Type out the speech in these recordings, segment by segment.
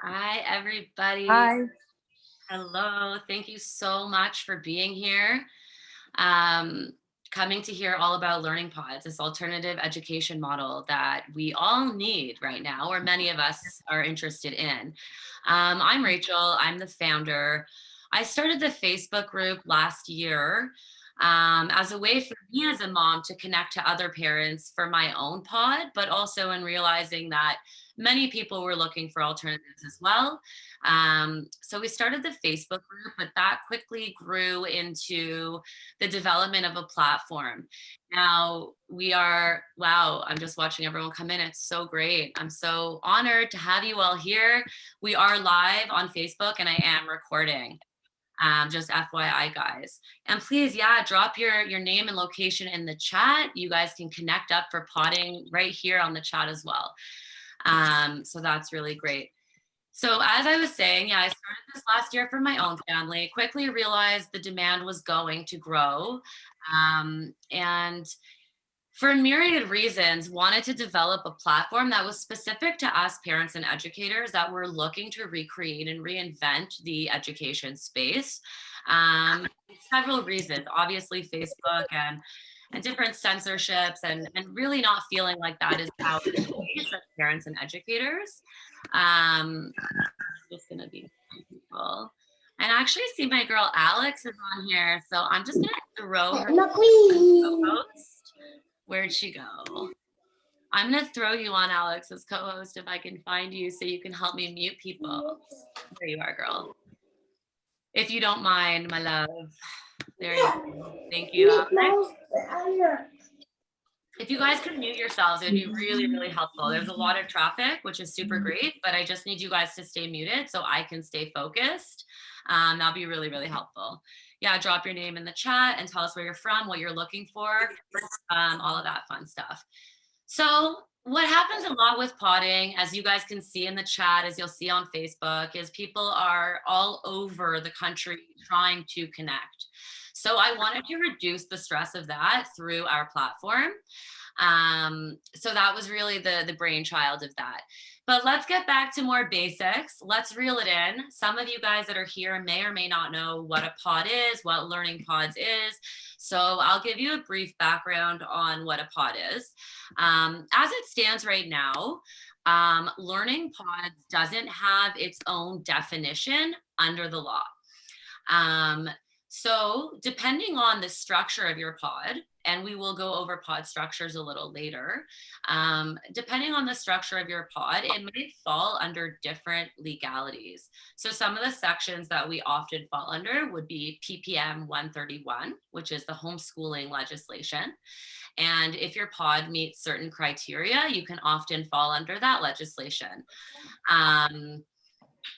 Hi, everybody. Hi. Hello. Thank you so much for being here. Um, Coming to hear all about learning pods, this alternative education model that we all need right now, or many of us are interested in. I'm Rachel. I'm the founder. I started the Facebook group last year as a way for me as a mom to connect to other parents for my own pod, but also in realizing that many people were looking for alternatives as well. So we started the Facebook group, but that quickly grew into the development of a platform. Now we are, wow, I'm just watching everyone come in. It's so great. I'm so honored to have you all here. We are live on Facebook and I am recording. Just FYI, guys. And please, yeah, drop your name and location in the chat. You guys can connect up for potting right here on the chat as well. So that's really great. So as I was saying, yeah, I started this last year for my own family, quickly realized the demand was going to grow. And for a myriad of reasons, wanted to develop a platform that was specific to us parents and educators that were looking to recreate and reinvent the education space. Several reasons, obviously Facebook and different censorships and really not feeling like that is our space as parents and educators. Just gonna be people. And I actually see my girl Alex is on here, so I'm just gonna throw her co-host. Where'd she go? I'm gonna throw you on Alex as co-host if I can find you so you can help me mute people. There you are, girl. If you don't mind, my love. There you go. Thank you, Alex. If you guys could mute yourselves, it'd be really, really helpful. There's a lot of traffic, which is super great, but I just need you guys to stay muted so I can stay focused. That'll be really, really helpful. Yeah, drop your name in the chat and tell us where you're from, what you're looking for, all of that fun stuff. So what happens a lot with potting, as you guys can see in the chat, as you'll see on Facebook, is people are all over the country trying to connect. So I wanted to reduce the stress of that through our platform. So that was really the brainchild of that. But let's get back to more basics. Let's reel it in. Some of you guys that are here may or may not know what a pod is, what Learning Pods is. So I'll give you a brief background on what a pod is. As it stands right now, Learning Pods doesn't have its own definition under the law. So depending on the structure of your pod, and we will go over pod structures a little later, depending on the structure of your pod, it may fall under different legalities. So some of the sections that we often fall under would be PPM 131, which is the homeschooling legislation. And if your pod meets certain criteria, you can often fall under that legislation.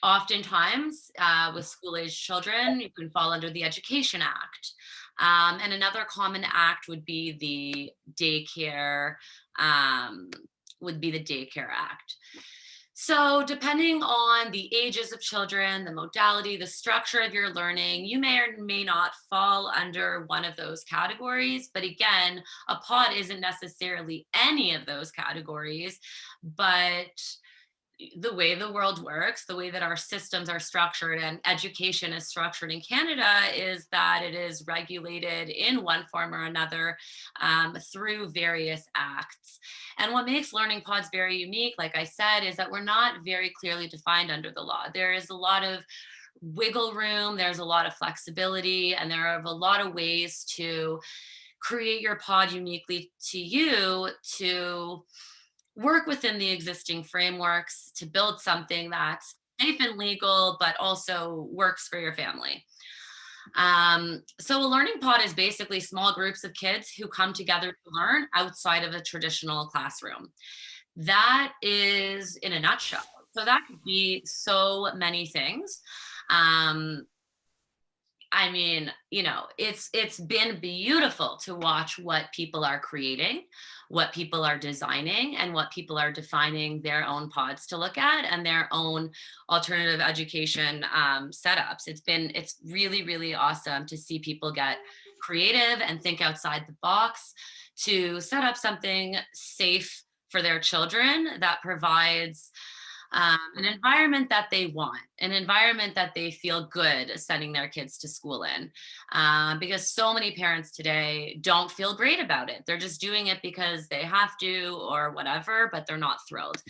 Oftentimes, with school-age children, you can fall under the Education Act. And another common act would be the daycare, Act. So depending on the ages of children, the modality, the structure of your learning, you may or may not fall under one of those categories. But again, a pod isn't necessarily any of those categories, but the way the world works, the way that our systems are structured and education is structured in Canada is that it is regulated in one form or another through various acts. And what makes learning pods very unique, like I said, is that we're not very clearly defined under the law. There is a lot of wiggle room, there's a lot of flexibility, and there are a lot of ways to create your pod uniquely to you to work within the existing frameworks to build something that's safe and legal, but also works for your family. So a learning pod is basically small groups of kids who come together to learn outside of a traditional classroom. That is in a nutshell. So that could be so many things. I mean, it's been beautiful to watch what people are creating, what people are designing, and what people are defining their own pods to look at and their own alternative education setups. It's really, really awesome to see people get creative and think outside the box to set up something safe for their children that provides an environment that they want, an environment that they feel good sending their kids to school in. Because so many parents today don't feel great about it. They're just doing it because they have to or whatever, but they're not thrilled.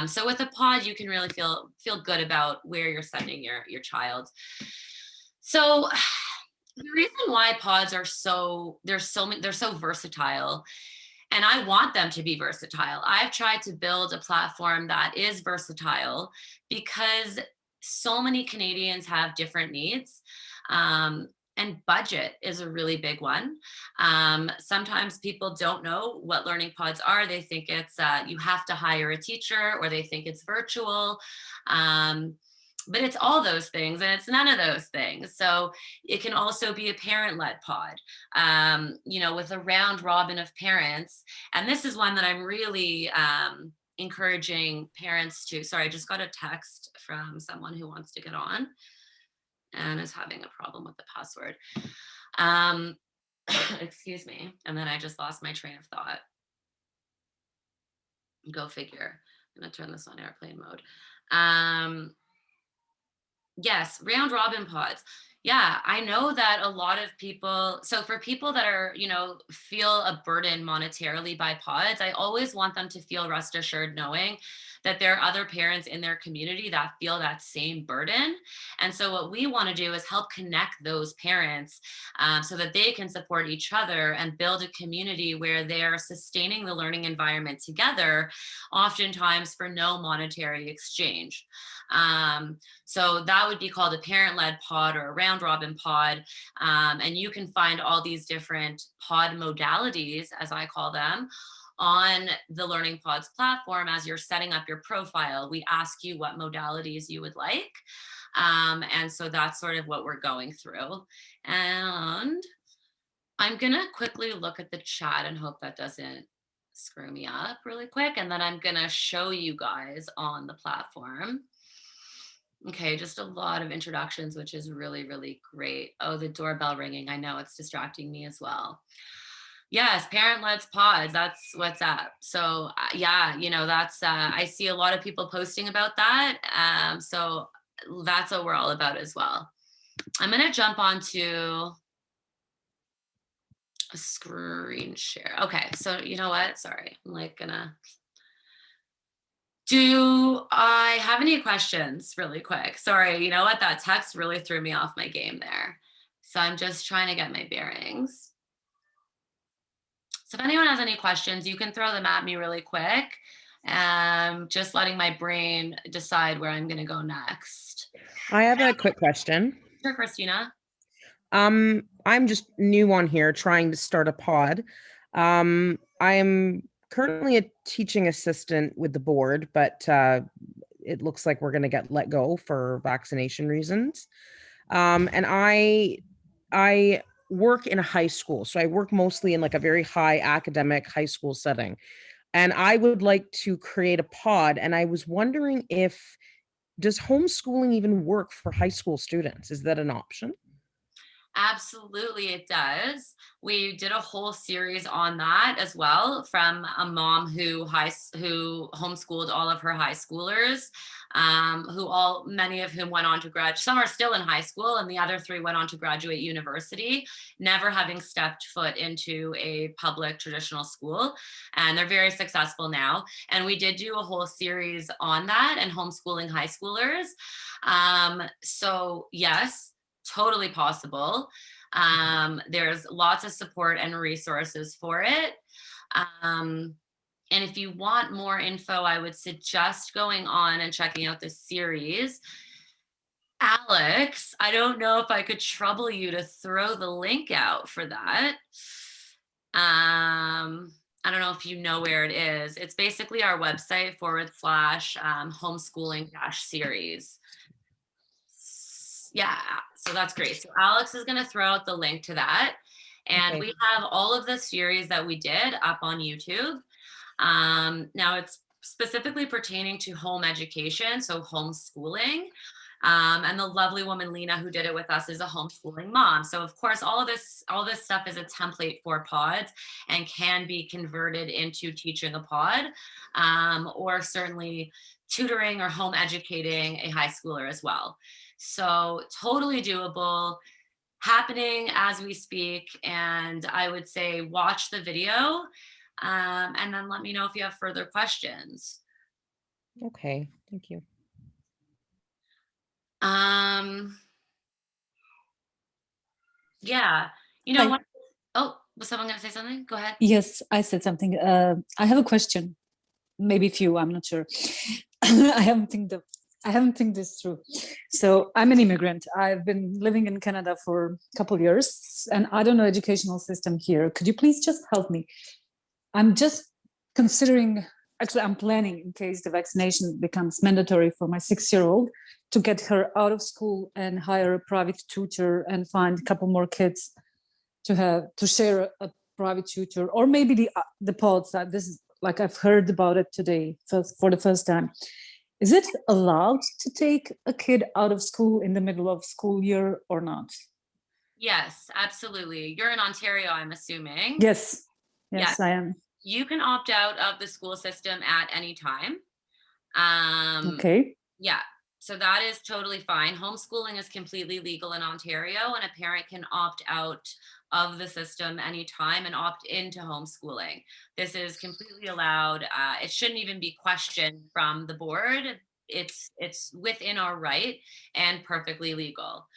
So with a pod, you can really feel good about where you're sending your child. So the reason why pods are they're so versatile, and I want them to be versatile. I've tried to build a platform that is versatile because so many Canadians have different needs. Um, and budget is a really big one. Sometimes people don't know what learning pods are. They think it's you have to hire a teacher, or they think it's virtual. Um, but it's all those things, and it's none of those things. So it can also be a parent-led pod, with a round robin of parents. And this is one that I'm really encouraging parents to. Sorry, I just got a text from someone who wants to get on and is having a problem with the password. Um, excuse me. And then I just lost my train of thought. Go figure. I'm going to turn this on airplane mode. Yes, round robin pods. Yeah, I know that a lot of people, so for people that are, feel a burden monetarily by pods, I always want them to feel rest assured knowing that there are other parents in their community that feel that same burden. And so what we want to do is help connect those parents, so that they can support each other and build a community where they're sustaining the learning environment together, oftentimes for no monetary exchange. So that would be called a parent-led pod or a round robin pod. And you can find all these different pod modalities, as I call them, on the Learning Pods platform. As you're setting up your profile, we ask you what modalities you would like. And so that's sort of what we're going through. And I'm going to quickly look at the chat and hope that doesn't screw me up really quick. And then I'm going to show you guys on the platform. Okay, just a lot of introductions, which is really, really great. Oh, the doorbell ringing. I know it's distracting me as well. Yes, parent-led pods. That's what's up. So yeah, that's I see a lot of people posting about that. So that's what we're all about as well. I'm gonna jump onto a screen share. Okay, so you know what? Sorry, I'm like gonna. Do I have any questions really quick? Sorry, you know what? That text really threw me off my game there. So I'm just trying to get my bearings. So if anyone has any questions, you can throw them at me really quick. Just letting my brain decide where I'm going to go next. I have a quick question. Sure, Christina. I'm just new on here trying to start a pod. I'm currently a teaching assistant with the board, but it looks like we're going to get let go for vaccination reasons. And I work in a high school, so I work mostly in like a very high academic high school setting. And I would like to create a pod, and I was wondering does homeschooling even work for high school students? Is that an option? Absolutely, it does. We did a whole series on that as well, from a mom who homeschooled all of her high schoolers, many of whom went on to graduate. Some are still in high school, and the other three went on to graduate university, never having stepped foot into a public traditional school, and they're very successful now. And we did do a whole series on that and homeschooling high schoolers. So yes, totally possible. There's lots of support and resources for it. And if you want more info, I would suggest going on and checking out this series. Alex, I don't know if I could trouble you to throw the link out for that. I don't know if you know where it is. It's basically our website / homeschooling series. Yeah, so that's great. So Alex is going to throw out the link to that. And we have all of the series that we did up on YouTube. Now it's specifically pertaining to home education, so homeschooling. And the lovely woman Lena who did it with us is a homeschooling mom. So of course, all this stuff is a template for pods and can be converted into teaching a pod, or certainly tutoring or home educating a high schooler as well. So totally doable, happening as we speak. And I would say watch the video, and then let me know if you have further questions. Okay, thank you. Yeah, Hi. oh, was someone going to say something? Go ahead. Yes, I said something. I have a question, maybe few. I'm not sure. I haven't think this through. So I'm an immigrant. I've been living in Canada for a couple of years, and I don't know educational system here. Could you please just help me? I'm just considering. Actually, I'm planning in case the vaccination becomes mandatory for my 6-year-old to get her out of school and hire a private tutor and find a couple more kids to share a private tutor, or maybe the pods. This is like I've heard about it today for the first time. Is it allowed to take a kid out of school in the middle of school year or not? Yes, absolutely. You're in Ontario, I'm assuming. Yes, Yes. I am. You can opt out of the school system at any time. Okay. Yeah, so that is totally fine. Homeschooling is completely legal in Ontario, and a parent can opt out of the system anytime and opt into homeschooling. This is completely allowed. It shouldn't even be questioned from the board. It's within our right and perfectly legal.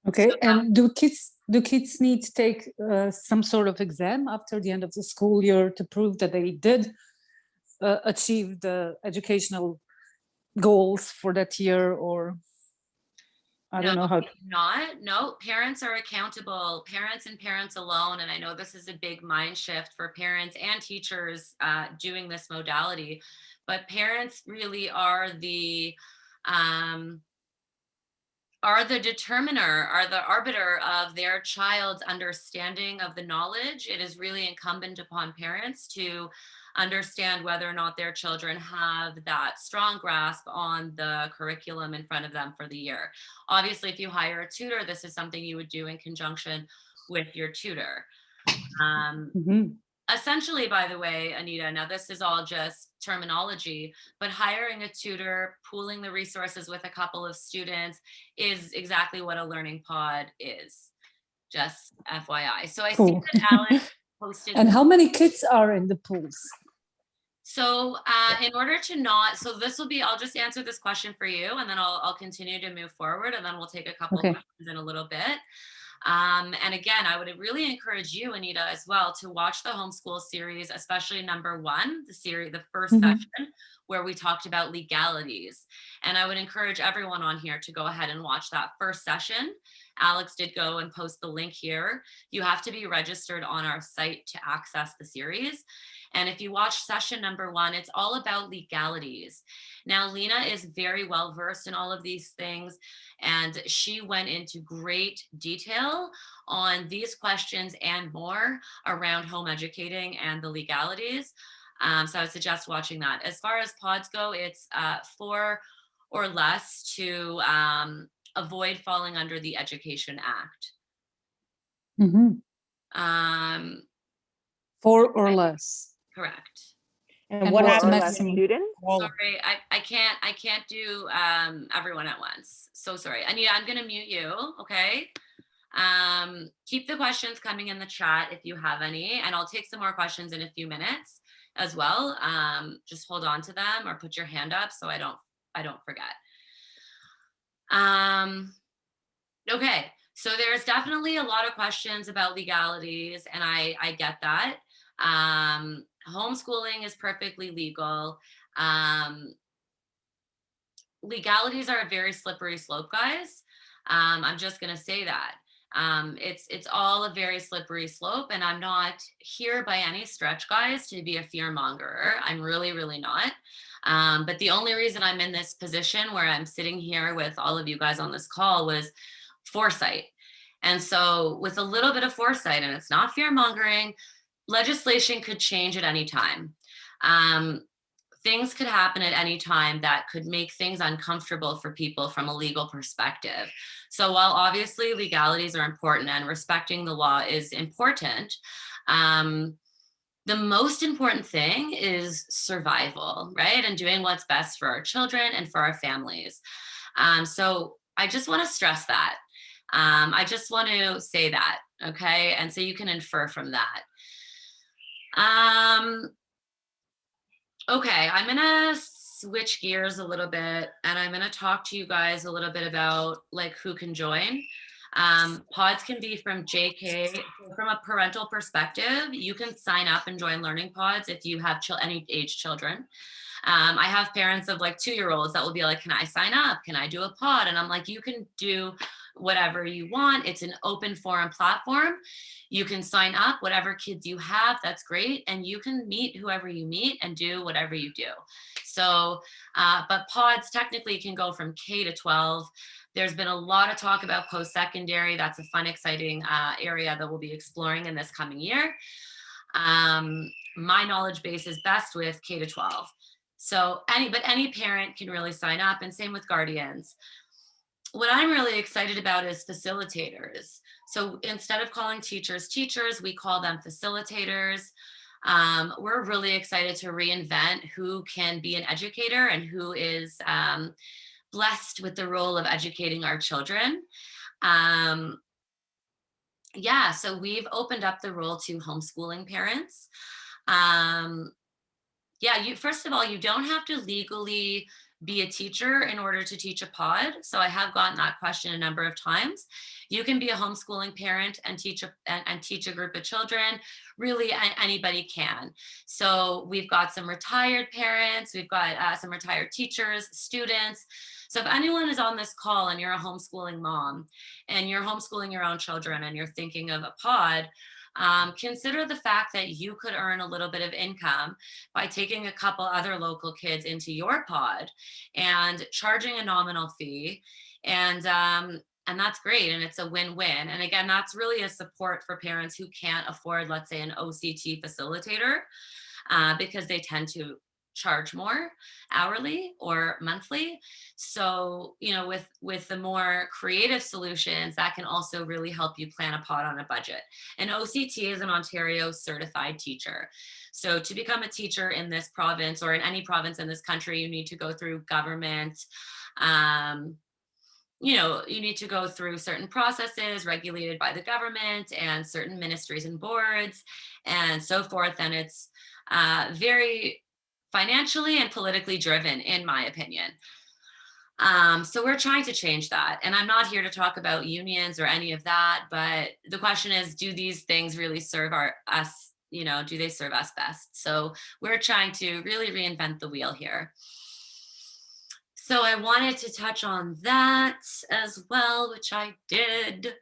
Okay, So and do kids need to take some sort of exam after the end of the school year to prove that they did achieve the educational goals for that year, or I don't know how to... No, parents are accountable, parents and parents alone. And I know this is a big mind shift for parents and teachers doing this modality, but parents really are the determiner, are the arbiter of their child's understanding of the knowledge. It is really incumbent upon parents to understand whether or not their children have that strong grasp on the curriculum in front of them for the year. Obviously, if you hire a tutor, this is something you would do in conjunction with your tutor. Essentially, by the way, Anita, now this is all just terminology, but hiring a tutor, pooling the resources with a couple of students is exactly what a learning pod is. Just FYI. So I see that Alex posted. And how many kids are in the pools? So in order to not, so this will be, I'll just answer this question for you, and then I'll continue to move forward, and then we'll take a couple questions in a little bit. And again, I would really encourage you, Anita, as well, to watch the homeschool series, especially number 1, the first session, where we talked about legalities. And I would encourage everyone on here to go ahead and watch that first session. Alex did go and post the link here. You have to be registered on our site to access the series. And if you watch session number 1, it's all about legalities. Now, Lena is very well versed in all of these things, and she went into great detail on these questions and more around home educating and the legalities. So I would suggest watching that. As far as pods go, it's 4 or less to avoid falling under the Education Act. 4 or less. Correct. And what happens to students? Sorry, I can't do everyone at once. So sorry. Anita, I'm gonna mute you, okay? Keep the questions coming in the chat if you have any, and I'll take some more questions in a few minutes as well. Just hold on to them or put your hand up so I don't forget. Okay, so there's definitely a lot of questions about legalities, and I get that. Homeschooling is perfectly legal. Legalities are a very slippery slope, guys. I'm just gonna say that. It's all a very slippery slope, and I'm not here by any stretch, guys, to be a fear mongerer. I'm really, really not. But the only reason I'm in this position where I'm sitting here with all of you guys on this call was foresight. And so with a little bit of foresight, and it's not fear mongering, legislation could change at any time. things could happen at any time that could make things uncomfortable for people from a legal perspective. So while obviously legalities are important and respecting the law is important, the most important thing is survival, right? And doing what's best for our children and for our families. So I just want to stress that. I just want to say that, okay? And so you can infer from that. Okay, I'm gonna switch gears a little bit and I'm gonna talk to you guys a little bit about like who can join. Pods can be from JK, from a parental perspective. You can sign up and join learning pods if you have any age children. I have parents of like 2-year-olds that will be like, can I sign up? Can I do a pod? And I'm like, you can do whatever you want. It's an open forum platform. You can sign up, whatever kids you have, that's great. And you can meet whoever you meet and do whatever you do. So, but pods technically can go from K to 12. There's been a lot of talk about post-secondary. That's a fun, exciting area that we'll be exploring in this coming year. My knowledge base is best with K to 12. So any parent can really sign up, and same with guardians. What I'm really excited about is facilitators. So instead of calling teachers teachers, we call them facilitators. We're really excited to reinvent who can be an educator and who is blessed with the role of educating our children. Yeah, so we've opened up the role to homeschooling parents. Yeah, first of all, you don't have to legally be a teacher in order to teach a pod. So I have gotten that question a number of times. You can be a homeschooling parent and teach a group of children. Really, anybody can. So we've got some retired parents, we've got some retired teachers, students. So if anyone is on this call and you're a homeschooling mom and you're homeschooling your own children and you're thinking of a pod, consider the fact that you could earn a little bit of income by taking a couple other local kids into your pod and charging a nominal fee. And that's great. And it's a win-win. And again, that's really a support for parents who can't afford, let's say, an OCT facilitator because they tend to charge more hourly or monthly. So, you know, with the more creative solutions, that can also really help you plan a pod on a budget. An OCT is an Ontario certified teacher. So to become a teacher in this province or in any province in this country, you need to go through government. You know, you need to go through certain processes regulated by the government and certain ministries and boards and so forth. And it's very financially and politically driven, in my opinion. So we're trying to change that. And I'm not here to talk about unions or any of that, but the question is, do these things really serve us? You know, do they serve us best? So we're trying to really reinvent the wheel here. So I wanted to touch on that as well, which I did.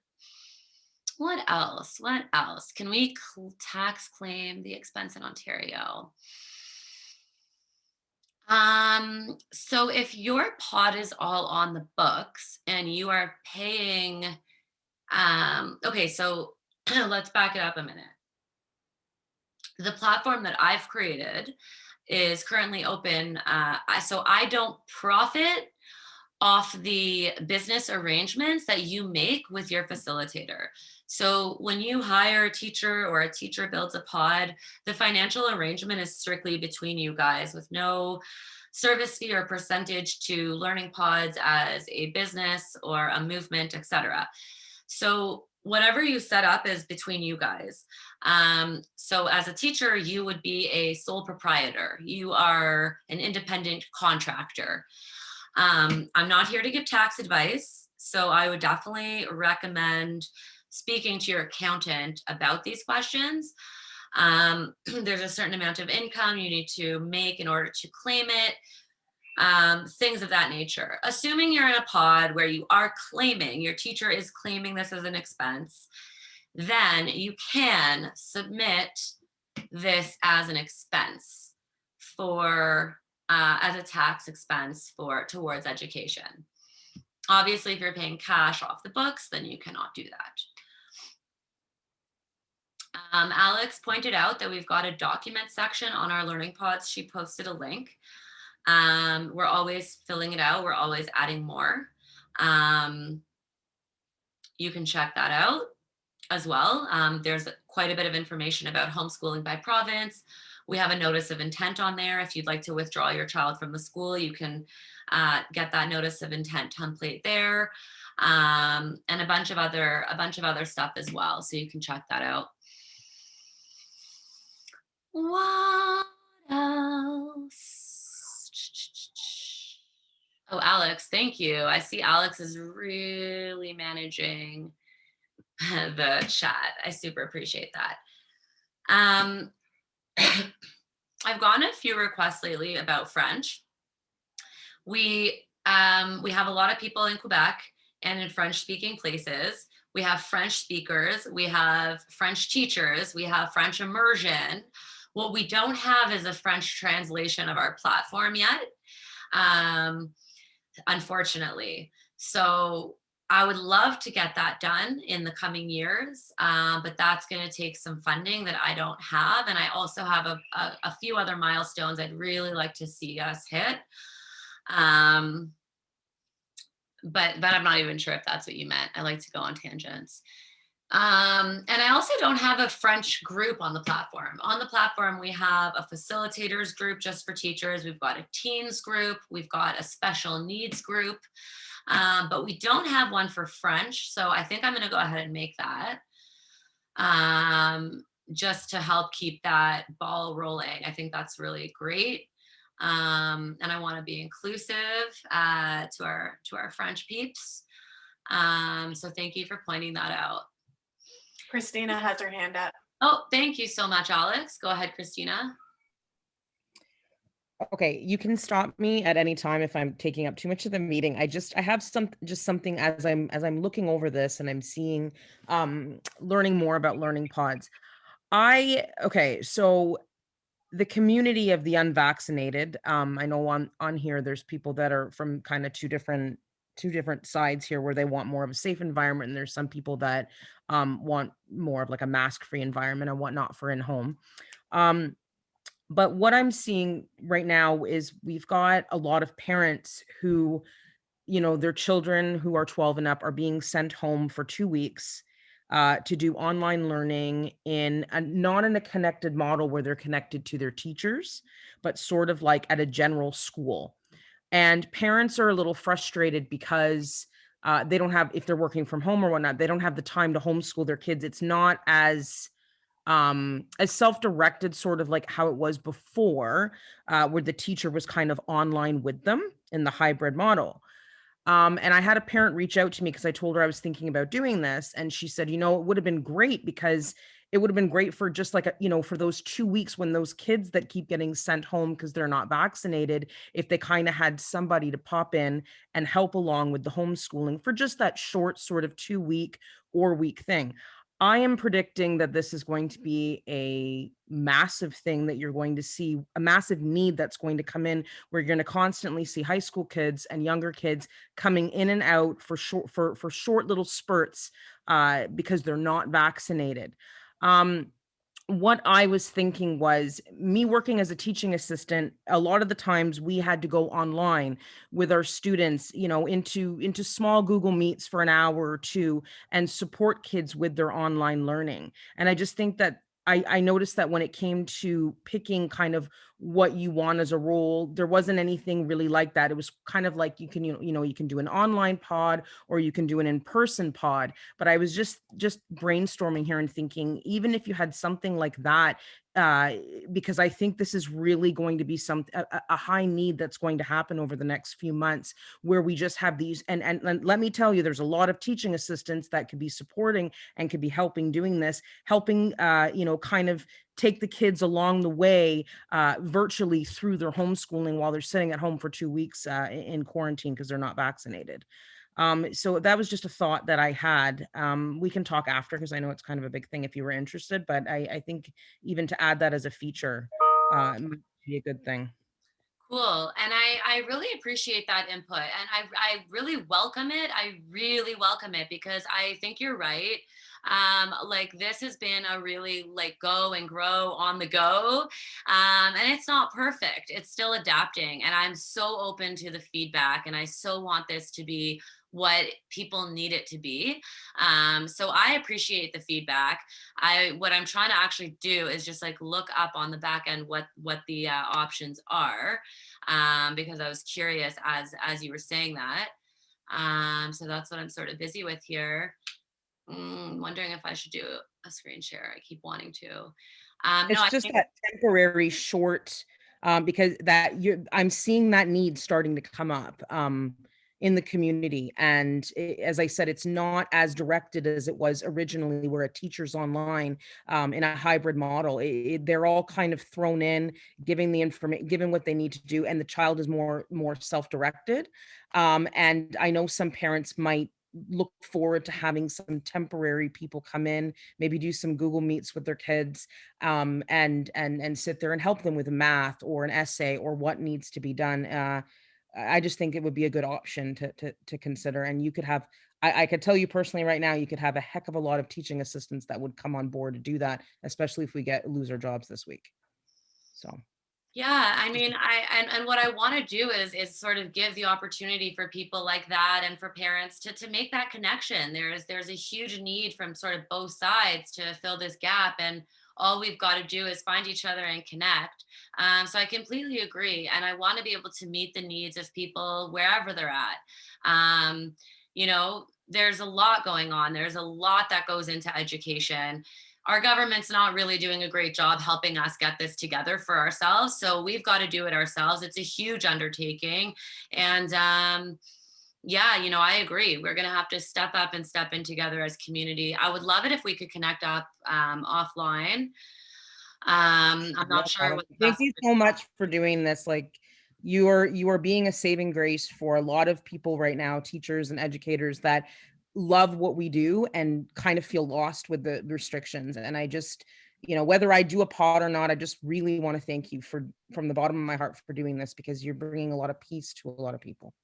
What else? What else? Can we tax claim the expense in Ontario? So if your pod is all on the books and you are paying, okay, so let's back it up a minute. The platform that I've created is currently open. So I don't profit off the business arrangements that you make with your facilitator. So when you hire a teacher or a teacher builds a pod, the financial arrangement is strictly between you guys with no service fee or percentage to learning pods as a business or a movement, etc. So whatever you set up is between you guys. So as a teacher, you would be a sole proprietor. You are an independent contractor. I'm not here to give tax advice, so I would definitely recommend speaking to your accountant about these questions. There's a certain amount of income you need to make in order to claim it, things of that nature. Assuming you're in a pod where you are claiming, your teacher is claiming this as an expense, then you can submit this as an expense for as a tax expense towards education. Obviously, if you're paying cash off the books, then you cannot do that. Alex pointed out that we've got a document section on our learning pods. She posted a link. We're always filling it out. We're always adding more. You can check that out as well. There's quite a bit of information about homeschooling by province. We have a notice of intent on there. If you'd like to withdraw your child from the school, you can get that notice of intent template there, and a bunch of other stuff as well. So you can check that out. What else? Oh, Alex, thank you. I see Alex is really managing the chat. I super appreciate that. I've gotten a few requests lately about French. We have a lot of people in Quebec and in French-speaking places. We have French speakers, we have French teachers, we have French immersion. What we don't have is a French translation of our platform yet, unfortunately. So I would love to get that done in the coming years, but that's going to take some funding that I don't have. And I also have a few other milestones I'd really like to see us hit. But I'm not even sure if that's what you meant. I like to go on tangents. And I also don't have a French group on the platform. On the platform, we have a facilitators group just for teachers. We've got a teens group. We've got a special needs group. But we don't have one for French. So I think I'm going to go ahead and make that just to help keep that ball rolling. I think that's really great. And I want to be inclusive to our French peeps. So thank you for pointing that out. Christina has her hand up. Oh, thank you so much, Alex. Go ahead, Christina. Okay, you can stop me at any time if I'm taking up too much of the meeting. I have something as I'm looking over this and I'm seeing learning more about learning pods. So the community of the unvaccinated, I know on here there's people that are from kind of two different sides here where they want more of a safe environment, and there's some people that want more of like a mask-free environment and whatnot for in-home. But what I'm seeing right now is we've got a lot of parents who, their children who are 12 and up are being sent home for 2 weeks to do online learning not in a connected model where they're connected to their teachers, but sort of like at a general school. And parents are a little frustrated because they don't have, if they're working from home or whatnot, they don't have the time to homeschool their kids. It's not as self-directed, sort of like how it was before, where the teacher was kind of online with them in the hybrid model. And I had a parent reach out to me because I told her I was thinking about doing this. And she said, it would have been great because it would have been great for just like, for those 2 weeks when those kids that keep getting sent home because they're not vaccinated, if they kind of had somebody to pop in and help along with the homeschooling for just that short sort of 2-week or week thing. I am predicting that this is going to be a massive thing, that you're going to see a massive need that's going to come in, where you're going to constantly see high school kids and younger kids coming in and out for short little spurts because they're not vaccinated. What I was thinking was, me working as a teaching assistant, a lot of the times we had to go online with our students, into small Google Meets for an hour or two and support kids with their online learning. And I just think that I noticed that when it came to picking kind of what you want as a role, there wasn't anything really like that. It was kind of like you can do an online pod or you can do an in-person pod. But I was just brainstorming here and thinking, even if you had something like that, because I think this is really going to be a high need that's going to happen over the next few months, where we just have these, and let me tell you, there's a lot of teaching assistants that could be supporting and could be helping doing this, helping kind of take the kids along the way virtually through their homeschooling while they're sitting at home for 2 weeks in quarantine because they're not vaccinated. So that was just a thought that I had. We can talk after, because I know it's kind of a big thing if you were interested, but I think even to add that as a feature might be a good thing. Cool. And I really appreciate that input, and I really welcome it. I really welcome it because I think you're right. Like this has been a really like go and grow on the go. And it's not perfect. It's still adapting. And I'm so open to the feedback. And I so want this to be what people need it to be. So I appreciate the feedback. What I'm trying to actually do is just like look up on the back end what the options are, because I was curious as you were saying that. So that's what I'm sort of busy with here. Wondering if I should do a screen share. I keep wanting to. No, It's I just think that temporary short, because I'm seeing that need starting to come up in the community. And as I said, it's not as directed as it was originally, where a teacher's online in a hybrid model. They're all kind of thrown in, giving the information, given what they need to do, and the child is more self-directed. And I know some parents might look forward to having some temporary people come in, maybe do some Google Meets with their kids, and sit there and help them with math or an essay or what needs to be done. I just think it would be a good option to consider. And you could have, I could tell you personally right now, you could have a heck of a lot of teaching assistants that would come on board to do that, especially if we lose our jobs this week. So. Yeah, I mean, and what I want to do is sort of give the opportunity for people like that and for parents to make that connection. There's a huge need from sort of both sides to fill this gap, and all we've got to do is find each other and connect. So I completely agree, and I want to be able to meet the needs of people wherever they're at. You know, there's a lot going on. There's a lot that goes into education. Our government's not really doing a great job helping us get this together for ourselves. So we've got to do it ourselves. It's a huge undertaking. And yeah, you know, I agree. We're going to have to step up and step in together as community. I would love it if we could connect up offline. I'm not sure what the Thank best. you so much for doing this. Like, you are being a saving grace for a lot of people right now, teachers and educators that love what we do and kind of feel lost with the restrictions. And I just, whether I do a pod or not, I just really want to thank you from the bottom of my heart for doing this, because you're bringing a lot of peace to a lot of people.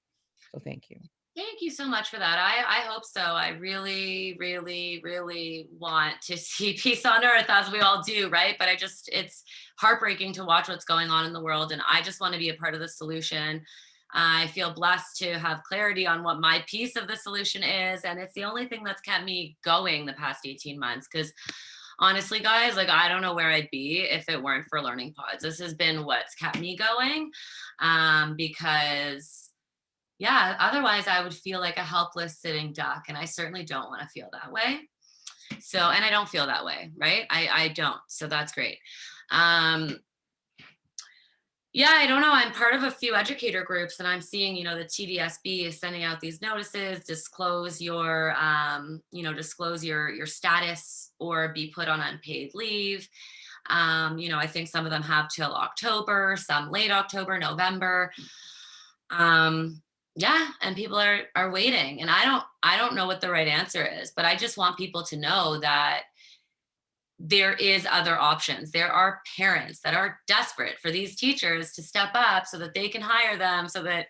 So thank you. Thank you so much for that. I hope so. I really, really, really want to see peace on earth, as we all do, right? But it's heartbreaking to watch what's going on in the world. And I just want to be a part of the solution. I feel blessed to have clarity on what my piece of the solution is. And it's the only thing that's kept me going the past 18 months. Because honestly, guys, like, I don't know where I'd be if it weren't for learning pods. This has been what's kept me going, because yeah, otherwise I would feel like a helpless sitting duck, and I certainly don't want to feel that way. So, and I don't feel that way, right? I don't. So that's great. Yeah, I don't know. I'm part of a few educator groups, and I'm seeing, the TDSB is sending out these notices, disclose your status or be put on unpaid leave. I think some of them have till October, some late October, November. Yeah, and people are waiting, and I don't know what the right answer is, but I just want people to know that there is other options. There are parents that are desperate for these teachers to step up so that they can hire them, so that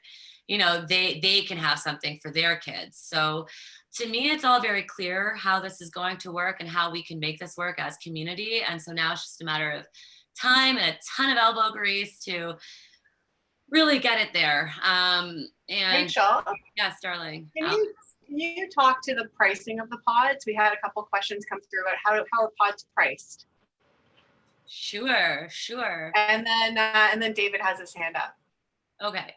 they can have something for their kids. So to me, it's all very clear how this is going to work and how we can make this work as community. And so now it's just a matter of time and a ton of elbow grease to really get it there. And Rachel, yes, darling. can you talk to the pricing of the pods? We had a couple questions come through about how are pods priced? Sure. And then David has his hand up. Okay.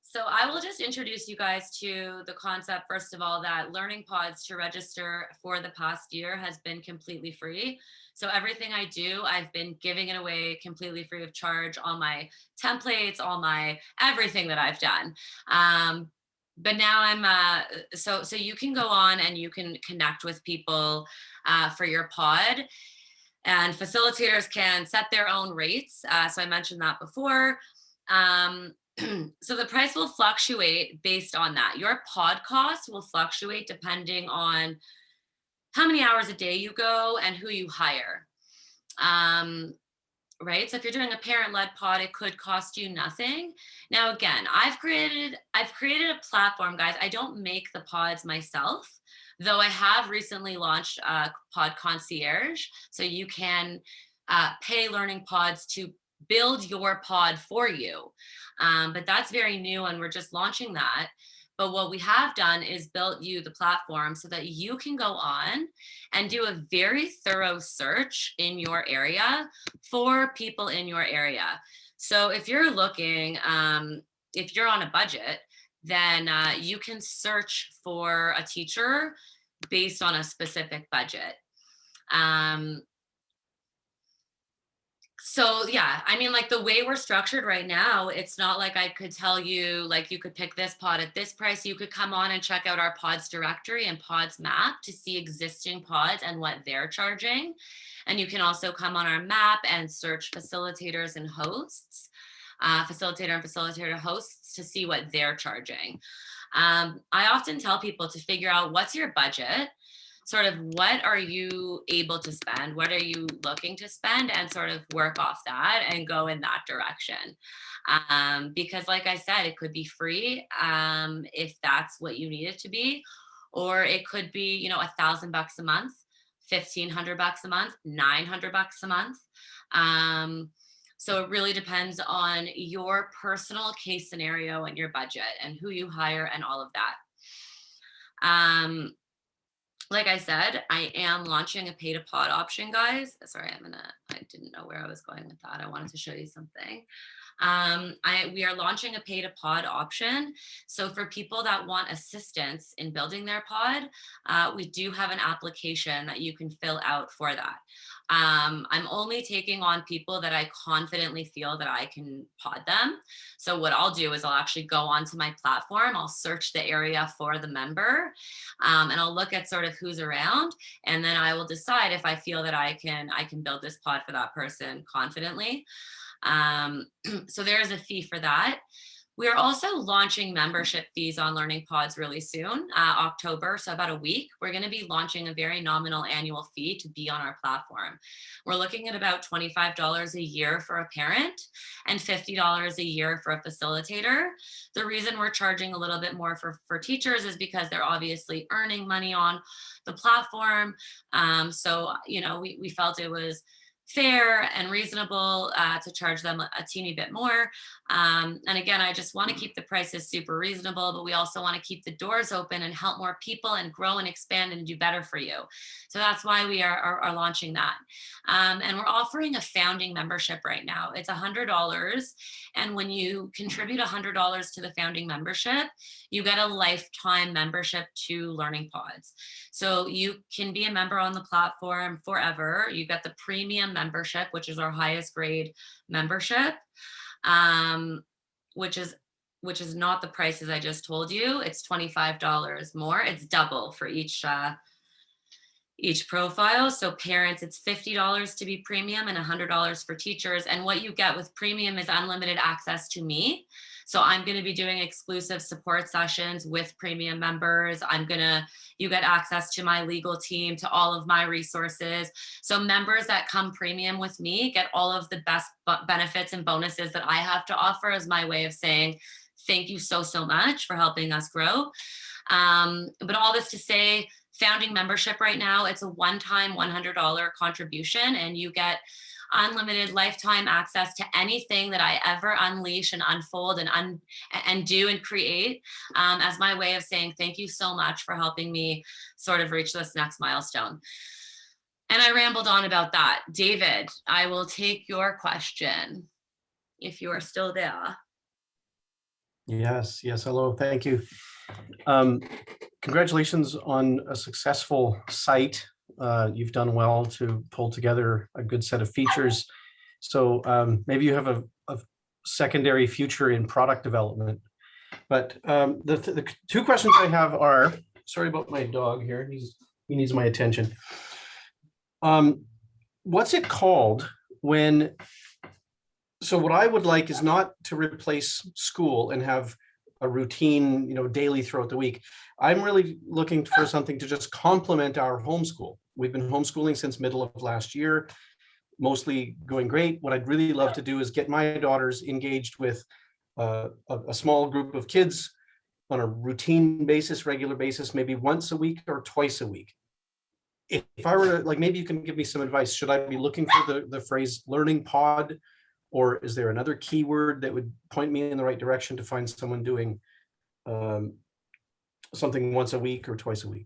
So I will just introduce you guys to the concept, first of all, that learning pods to register for the past year has been completely free. So everything I do, I've been giving it away completely free of charge, all my templates, everything that I've done. But now so you can go on and you can connect with people for your pod, and facilitators can set their own rates. So I mentioned that before. So the price will fluctuate based on that. Your pod cost will fluctuate depending on how many hours a day you go and who you hire. Right? So if you're doing a parent-led pod, it could cost you nothing. Now, again, I've created a platform, guys. I don't make the pods myself, though I have recently launched Pod Concierge. So you can pay Learning Pods to build your pod for you. But that's very new and we're just launching that. But what we have done is built you the platform so that you can go on and do a very thorough search in your area for people in your area. So if you're looking, if you're on a budget, then you can search for a teacher based on a specific budget. So yeah, I mean, like the way we're structured right now, it's not like I could tell you, like you could pick this pod at this price. You could come on and check out our pods directory and pods map to see existing pods and what they're charging. And you can also come on our map and search facilitators and hosts, facilitator and facilitator hosts to see what they're charging. I often tell people to figure out what's your budget, sort of what are you able to spend, what are you looking to spend, and sort of work off that and go in that direction. Because like I said, it could be free if that's what you need it to be, or it could be, you know, $1,000 a month, $1,500 a month, $900 a month. So it really depends on your personal case scenario and your budget and who you hire and all of that. Like I said, I am launching a pay to pod option, guys. Sorry, I didn't know where I was going with that. I wanted to show you something. We are launching a pay to pod option. So for people that want assistance in building their pod, we do have an application that you can fill out for that. I'm only taking on people that I confidently feel that I can pod them. So what I'll do is I'll actually go onto my platform, I'll search the area for the member, and I'll look at sort of who's around, and then I will decide if I feel that I can build this pod for that person confidently. So there's a fee for that. We are also launching membership fees on Learning Pods really soon, October, so about a week. We're going to be launching a very nominal annual fee to be on our platform. We're looking at about $25 a year for a parent and $50 a year for a facilitator. The reason we're charging a little bit more for teachers is because they're obviously earning money on the platform. So, you know, we felt it was fair and reasonable to charge them a teeny bit more. And again, I just want to keep the prices super reasonable, but we also want to keep the doors open and help more people and grow and expand and do better for you. So that's why we are launching that. And we're offering a founding membership right now. It's $100. And when you contribute $100 to the founding membership, you get a lifetime membership to Learning Pods. So you can be a member on the platform forever. You get the premium membership, which is our highest grade membership, which is not the prices I just told you. It's $25 more. It's double for each profile. So parents, it's $50 to be premium and $100 for teachers. And what you get with premium is unlimited access to me. So I'm going to be doing exclusive support sessions with premium members. You get access to my legal team, to all of my resources. So members that come premium with me get all of the best benefits and bonuses that I have to offer as my way of saying, thank you so much for helping us grow. But all this to say, founding membership right now, it's a one-time $100 contribution, and you get unlimited lifetime access to anything that I ever unleash and unfold and do and create, as my way of saying thank you so much for helping me sort of reach this next milestone. And I rambled on about that. David, I will take your question if you are still there. Yes, hello, thank you. Congratulations on a successful site. You've done well to pull together a good set of features. So maybe you have a secondary future in product development. But the two questions I have are, sorry about my dog here, he needs my attention. What's it called when, so what I would like is not to replace school and have a routine, daily throughout the week. I'm really looking for something to just complement our homeschool. We've been homeschooling since middle of last year, mostly going great. What I'd really love to do is get my daughters engaged with a small group of kids on a routine basis, regular basis, maybe once a week or twice a week. If I were to, like, maybe you can give me some advice. Should I be looking for the phrase learning pod, or is there another keyword that would point me in the right direction to find someone doing something once a week or twice a week?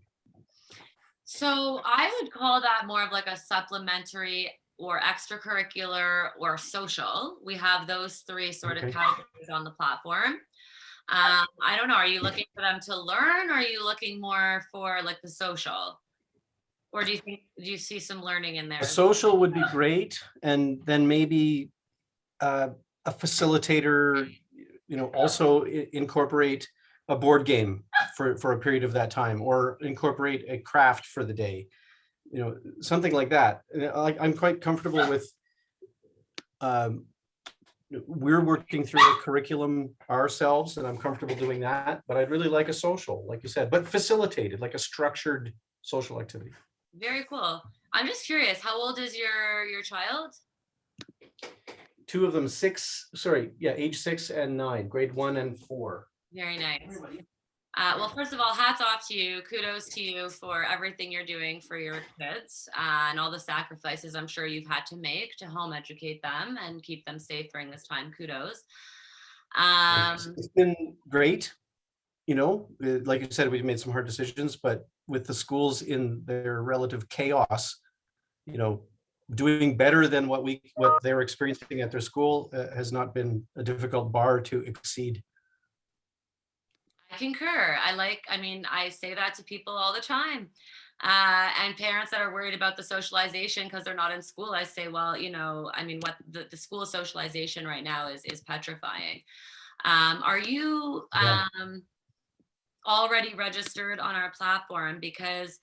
So I would call that more of like a supplementary or extracurricular or social. We have those three sort of Okay. categories on the platform. I don't know. Are you looking for them to learn, or are you looking more for like the social? Or do you see some learning in there? A social would be great, and then maybe a facilitator, also incorporate a board game for a period of that time, or incorporate a craft for the day, something like that. I'm quite comfortable with, we're working through a curriculum ourselves, and I'm comfortable doing that, but I'd really like a social, like you said, but facilitated, like a structured social activity. Very cool. I'm just curious, how old is your child? Two of them age 6 and 9, grade 1 and 4. Very nice. Well, first of all, hats off to you. Kudos to you for everything you're doing for your kids and all the sacrifices I'm sure you've had to make to home educate them and keep them safe during this time. Kudos. It's been great. Like you said, we've made some hard decisions, but with the schools in their relative chaos, doing better than what they're experiencing at their school has not been a difficult bar to exceed. I concur. I say that to people all the time. And parents that are worried about the socialization because they're not in school, I say, well, what the school socialization right now is petrifying. Are you already registered on our platform? Because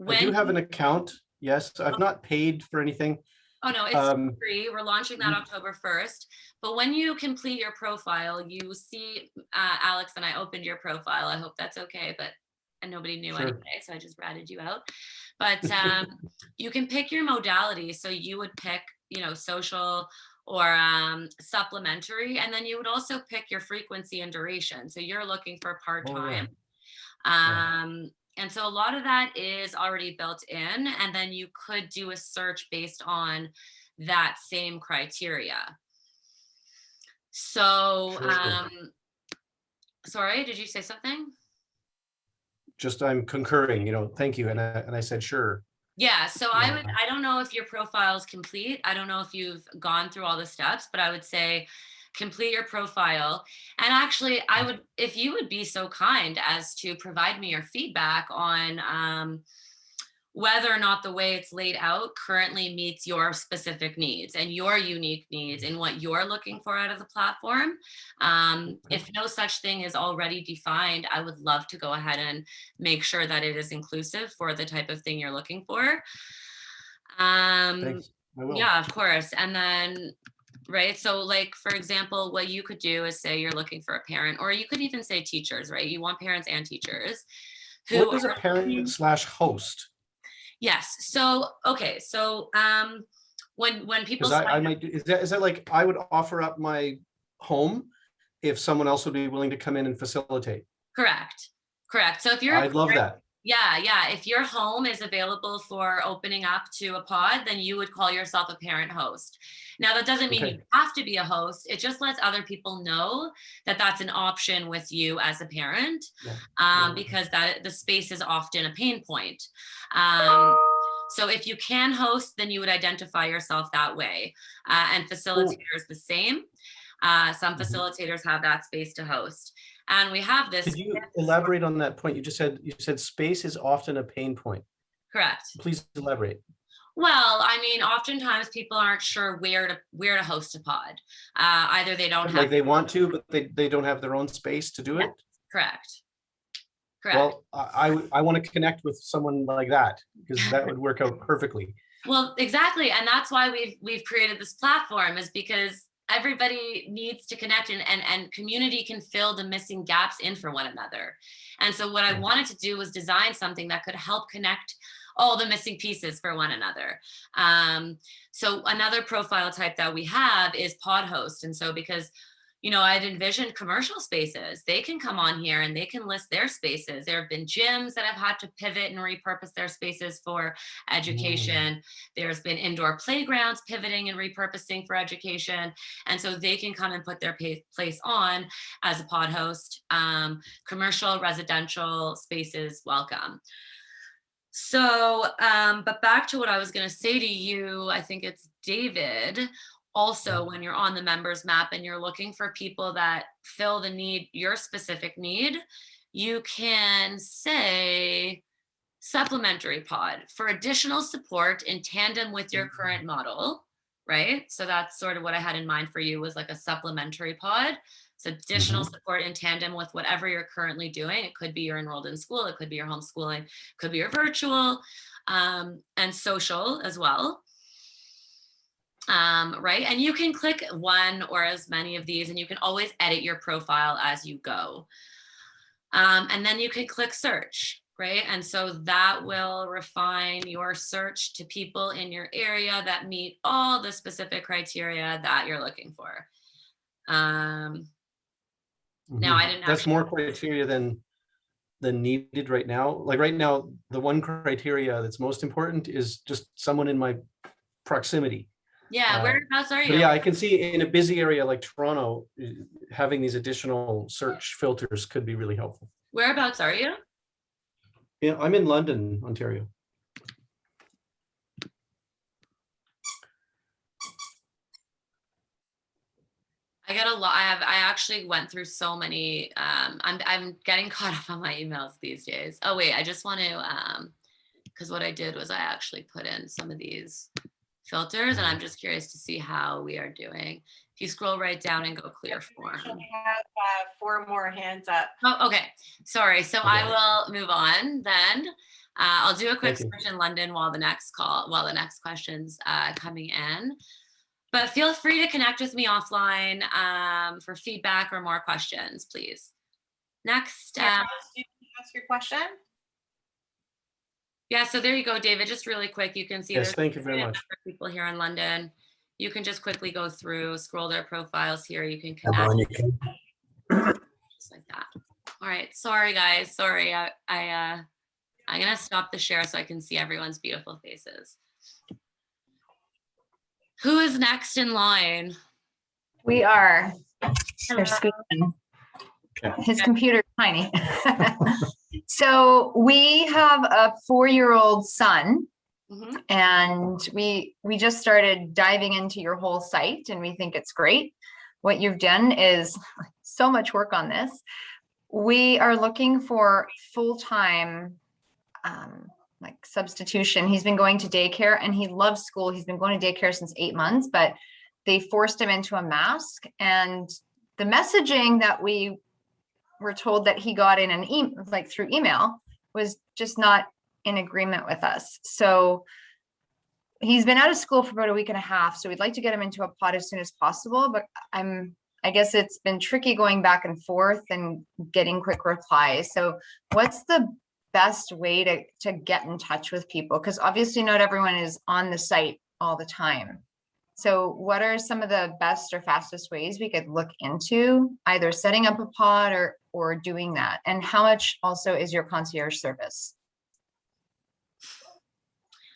I do have an account. Yes, I've not paid for anything. Oh no, it's free. We're launching that October 1st. But when you complete your profile, you see, Alex and I opened your profile. I hope that's okay, and nobody knew anyway, so I just ratted you out. But you can pick your modality. So you would pick, social or supplementary, and then you would also pick your frequency and duration. So you're looking for part-time. And so a lot of that is already built in, and then you could do a search based on that same criteria. So, sorry, did you say something? Just I'm concurring, thank you. And I said, sure. Yeah, so I don't know if your profile is complete. I don't know if you've gone through all the steps, but I would say complete your profile. And actually, if you would be so kind as to provide me your feedback on whether or not the way it's laid out currently meets your specific needs and your unique needs and what you're looking for out of the platform. If no such thing is already defined, I would love to go ahead and make sure that it is inclusive for the type of thing you're looking for. Thanks. I will. Yeah, of course. And then, right, so like, for example, what you could do is say you're looking for a parent, or you could even say teachers, right? You want parents and teachers. What is a parent/host? Yes. So, okay. So, when people I might do, is that like I would offer up my home if someone else would be willing to come in and facilitate? Correct. So if you're, I'd love that. Yeah. If your home is available for opening up to a pod, then you would call yourself a parent host. Now, that doesn't mean you have to be a host. It just lets other people know that that's an option with you as a parent, because the space is often a pain point. So if you can host, then you would identify yourself that way. And facilitators the same. Some facilitators have that space to host. And we have this. Could you elaborate on that point? You said space is often a pain point. Correct. Please elaborate. Well, oftentimes people aren't sure where to host a pod. Either they don't have, they want to, but they don't have their own space to do it. Correct. Well, I want to connect with someone like that, because that would work out perfectly. Well, exactly, and that's why we've created this platform, is because everybody needs to connect, and community can fill the missing gaps in for one another. And so what I wanted to do was design something that could help connect all the missing pieces for one another. So another profile type that we have is pod host. And so because I'd envisioned commercial spaces. They can come on here and they can list their spaces. There have been gyms that have had to pivot and repurpose their spaces for education. There's been indoor playgrounds pivoting and repurposing for education. And so they can come and put their place on as a pod host. Commercial, residential spaces, welcome. So, but back to what I was going to say to you, I think it's David. Also, when you're on the members map and you're looking for people that fill the need, your specific need, you can say supplementary pod for additional support in tandem with your current model, right? So that's sort of what I had in mind for you, was like a supplementary pod. So additional support in tandem with whatever you're currently doing. It could be you're enrolled in school, it could be your homeschooling, it could be your virtual, and social as well. Right, and you can click one or as many of these, and you can always edit your profile as you go. And then you can click search, right? And so that will refine your search to people in your area that meet all the specific criteria that you're looking for. Now I didn't. That's more criteria than needed right now. Like right now, the one criteria that's most important is just someone in my proximity. Yeah, whereabouts are you? But yeah, I can see in a busy area like Toronto, having these additional search filters could be really helpful. Whereabouts are you? Yeah, I'm in London, Ontario. I get a lot. I actually went through so many. I'm getting caught up on my emails these days. Oh wait, I just want to because what I did was I actually put in some of these filters, and I'm just curious to see how we are doing. If you scroll right down and go clear form. We have 4 more hands up. Oh, okay. Sorry. So I will move on then. I'll do a quick search in London while the next question's coming in. But feel free to connect with me offline for feedback or more questions, please. Next. Do you ask your question? Yeah, so there you go, David. Just really quick, you can see Yes, thank you very much. People here in London. You can just quickly go through, scroll their profiles here. You can connect. Just like that. All right. Sorry, guys. Sorry. I'm going to stop the share so I can see everyone's beautiful faces. Who is next in line? We are. Hello. His computer's tiny. So we have a 4-year-old son, and we just started diving into your whole site, and we think it's great. What you've done is so much work on this. We are looking for full-time like substitution. He's been going to daycare and he loves school. He's been going to daycare since 8 months, but they forced him into a mask, and the messaging that we were told that he got in like through email was just not in agreement with us. So he's been out of school for about a week and a half. So we'd like to get him into a pod as soon as possible, but I guess it's been tricky going back and forth and getting quick replies. So what's the best way to get in touch with people? Because obviously not everyone is on the site all the time. So what are some of the best or fastest ways we could look into either setting up a pod or doing that? And how much also is your concierge service?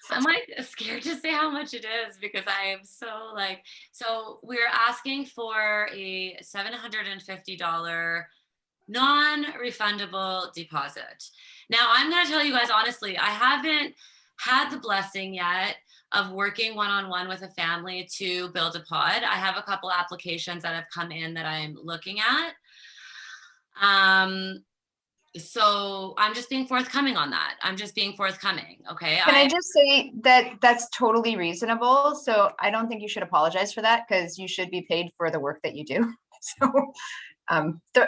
I'm like scared to say how much it is because I am so we're asking for a $750 non-refundable deposit. Now I'm going to tell you guys honestly, I haven't had the blessing yet of working one-on-one with a family to build a pod. I have a couple applications that have come in that I'm looking at. So I'm just being forthcoming on that. I'm just being forthcoming. Okay. Can I just say that that's totally reasonable. So I don't think you should apologize for that because you should be paid for the work that you do. So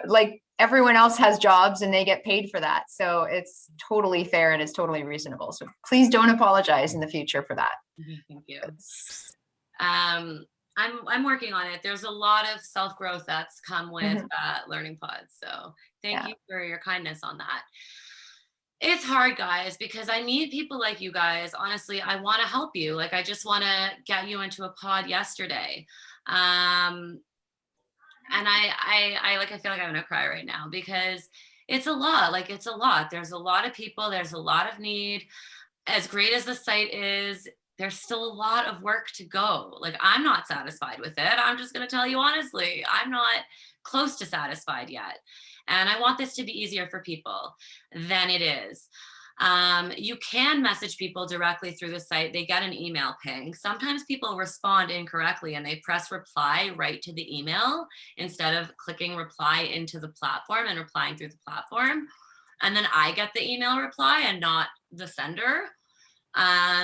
like everyone else has jobs and they get paid for that. So it's totally fair and it's totally reasonable. So please don't apologize in the future for that. Thank you. I'm working on it. There's a lot of self-growth that's come with learning pods. So thank you for your kindness on that. It's hard, guys, because I need people like you guys. Honestly, I want to help you. Like, I just want to get you into a pod yesterday. And And I feel like I'm gonna cry right now because it's a lot. Like it's a lot. There's a lot of people. There's a lot of need. As great as the site is, there's still a lot of work to go. Like I'm not satisfied with it. I'm just gonna tell you honestly, I'm not close to satisfied yet. And I want this to be easier for people than it is. You can message people directly through the site. They get an email ping. Sometimes people respond incorrectly and they press reply right to the email instead of clicking reply into the platform and replying through the platform. And then I get the email reply and not the sender.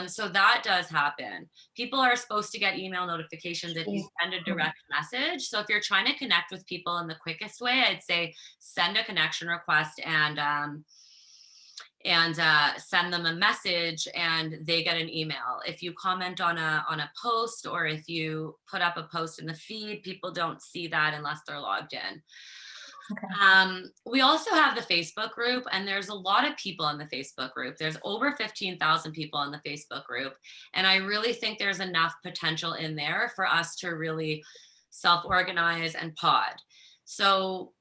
So that does happen. People are supposed to get email notifications if you send a direct message. So if you're trying to connect with people in the quickest way, I'd say send a connection request and send them a message and they get an email. If you comment on a post or if you put up a post in the feed, people don't see that unless they're logged in. Okay. We also have the Facebook group, and there's a lot of people in the Facebook group. There's over 15,000 people in the Facebook group. And I really think there's enough potential in there for us to really self-organize and pod. So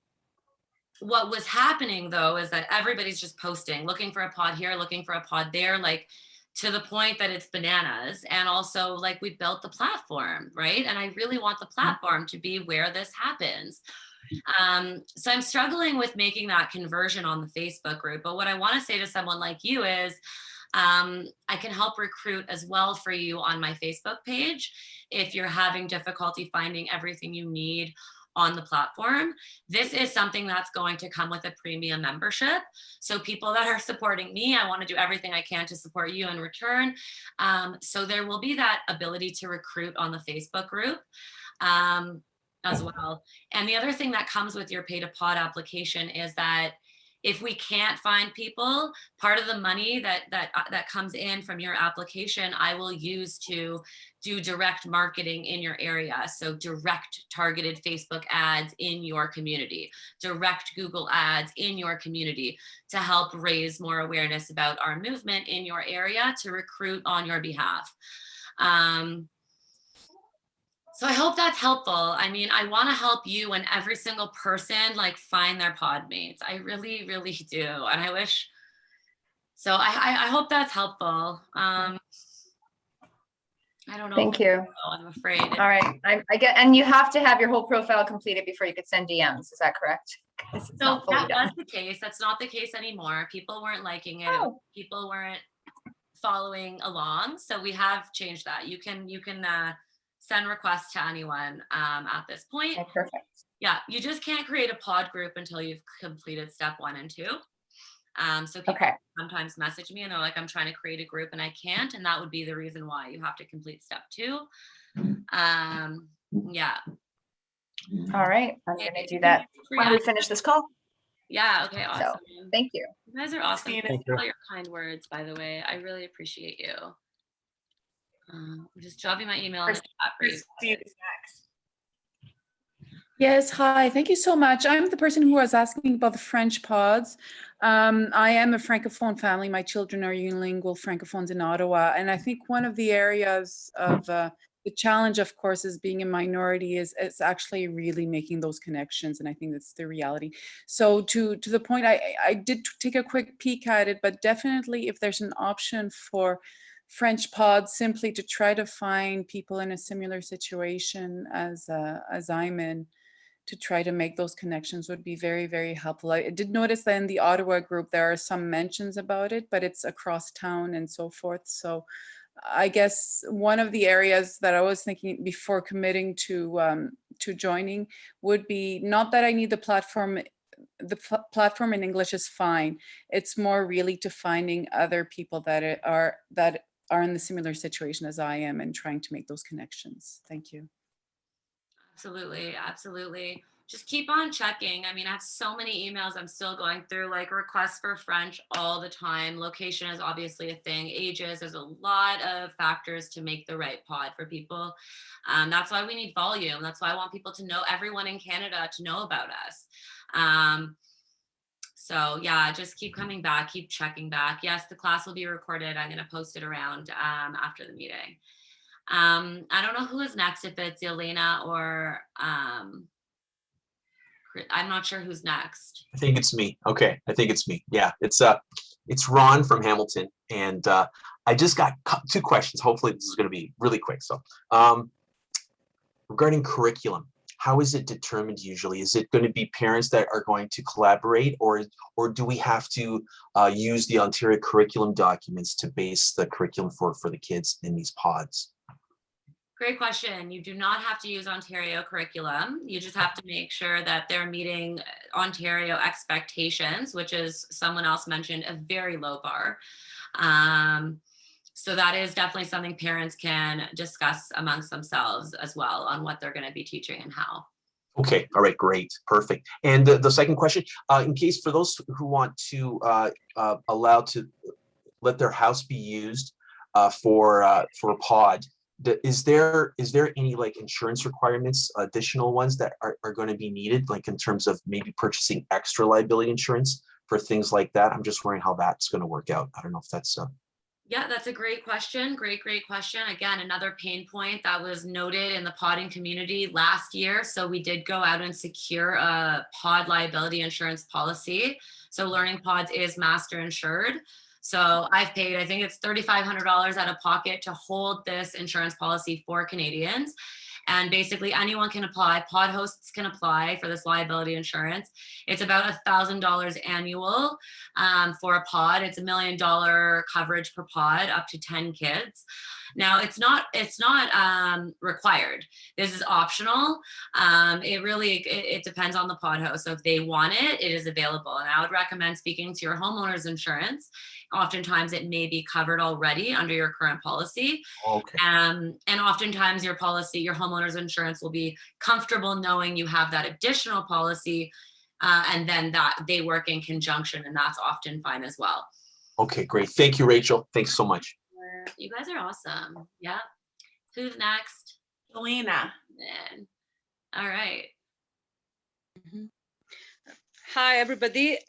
what was happening though, is that everybody's just posting, looking for a pod here, looking for a pod there, like to the point that it's bananas. And also like we built the platform, right? And I really want the platform to be where this happens. So I'm struggling with making that conversion on the Facebook group. But what I want to say to someone like you is, I can help recruit as well for you on my Facebook page. If you're having difficulty finding everything you need on the platform, this is something that's going to come with a premium membership. So people that are supporting me, I want to do everything I can to support you in return. So there will be that ability to recruit on the Facebook group. As well. And the other thing that comes with your pay to pod application is that if we can't find people, part of the money that comes in from your application, I will use to do direct marketing in your area. So direct targeted Facebook ads in your community, direct Google ads in your community to help raise more awareness about our movement in your area to recruit on your behalf. So I hope that's helpful. I mean, I want to help you and every single person like find their pod mates. I really, really do. And I wish, so I hope that's helpful. I don't know. Thank you. I'm afraid. All right. I get, and you have to have your whole profile completed before you could send DMs. Is that correct? So that was the case. That's not the case anymore. People weren't liking it. Oh. People weren't following along. So we have changed that. You can send requests to anyone at this point. Okay, perfect. Yeah, you just can't create a pod group until you've completed step 1 and 2. So people sometimes message me and they're like, I'm trying to create a group and I can't. And that would be the reason why you have to complete step 2. Yeah. All right, I'm gonna do that when we finish this call. Yeah, okay, awesome. So, thank you. You guys are awesome. Thank you. All your kind words, by the way. I really appreciate you. I'm just dropping my email in the chat for you. Yes, hi, thank you so much. I'm the person who was asking about the French pods. I am a Francophone family. My children are unilingual Francophones in Ottawa. And I think one of the areas of the challenge, of course, is being a minority is actually really making those connections. And I think that's the reality. So to the point, I did take a quick peek at it, but definitely if there's an option for French pods simply to try to find people in a similar situation as I'm in, to try to make those connections would be very, very helpful. I did notice that in the Ottawa group, there are some mentions about it, but it's across town and so forth. So I guess one of the areas that I was thinking before committing to joining would be not that I need the platform. The platform in English is fine. It's more really to finding other people that are in the similar situation as I am and trying to make those connections. Thank you. Absolutely, absolutely. Just keep on checking. I mean, I have so many emails I'm still going through, like requests for French all the time. Location is obviously a thing. Ages, there's a lot of factors to make the right pod for people. That's why we need volume. That's why I want people to know, everyone in Canada to know about us. So yeah, just keep coming back, keep checking back. Yes, the class will be recorded. I'm going to post it around after the meeting. I don't know who is next, if it's Elena or I'm not sure who's next. I think it's me. Okay, I think it's me. Yeah, it's Ron from Hamilton, and I just got two questions. Hopefully, this is going to be really quick. So, regarding curriculum, how is it determined usually? Is it going to be parents that are going to collaborate, or do we have to use the Ontario curriculum documents to base the curriculum for the kids in these pods? Great question. You do not have to use Ontario curriculum. You just have to make sure that they're meeting Ontario expectations, which is, someone else mentioned, a very low bar. So that is definitely something parents can discuss amongst themselves as well on what they're going to be teaching and how. Okay, all right, great, perfect. And the second question, in case for those who want to allow to let their house be used for a pod, is there any like insurance requirements, additional ones that are going to be needed, like in terms of maybe purchasing extra liability insurance for things like that? I'm just wondering how that's going to work out. I don't know if that's Yeah, that's a great question. Great question. Again, another pain point that was noted in the podding community last year. So we did go out and secure a pod liability insurance policy. So Learning Pods is master insured. So I've paid, I think it's $3,500 out of pocket to hold this insurance policy for Canadians. And basically anyone can apply, pod hosts can apply for this liability insurance. It's about $1,000 annual for a pod. It's $1 million coverage per pod, up to 10 kids. Now it's not required. This is optional. It depends on the pod host. So if they want it, it is available. And I would recommend speaking to your homeowner's insurance. Oftentimes it may be covered already under your current policy. okay. And oftentimes your homeowner's insurance will be comfortable knowing you have that additional policy, and then that they work in conjunction, and that's often fine as well. Okay, great. Thank you, Rachel. Thanks so much. You guys are awesome. Yeah. Who's next? Elena. All right. Hi, everybody.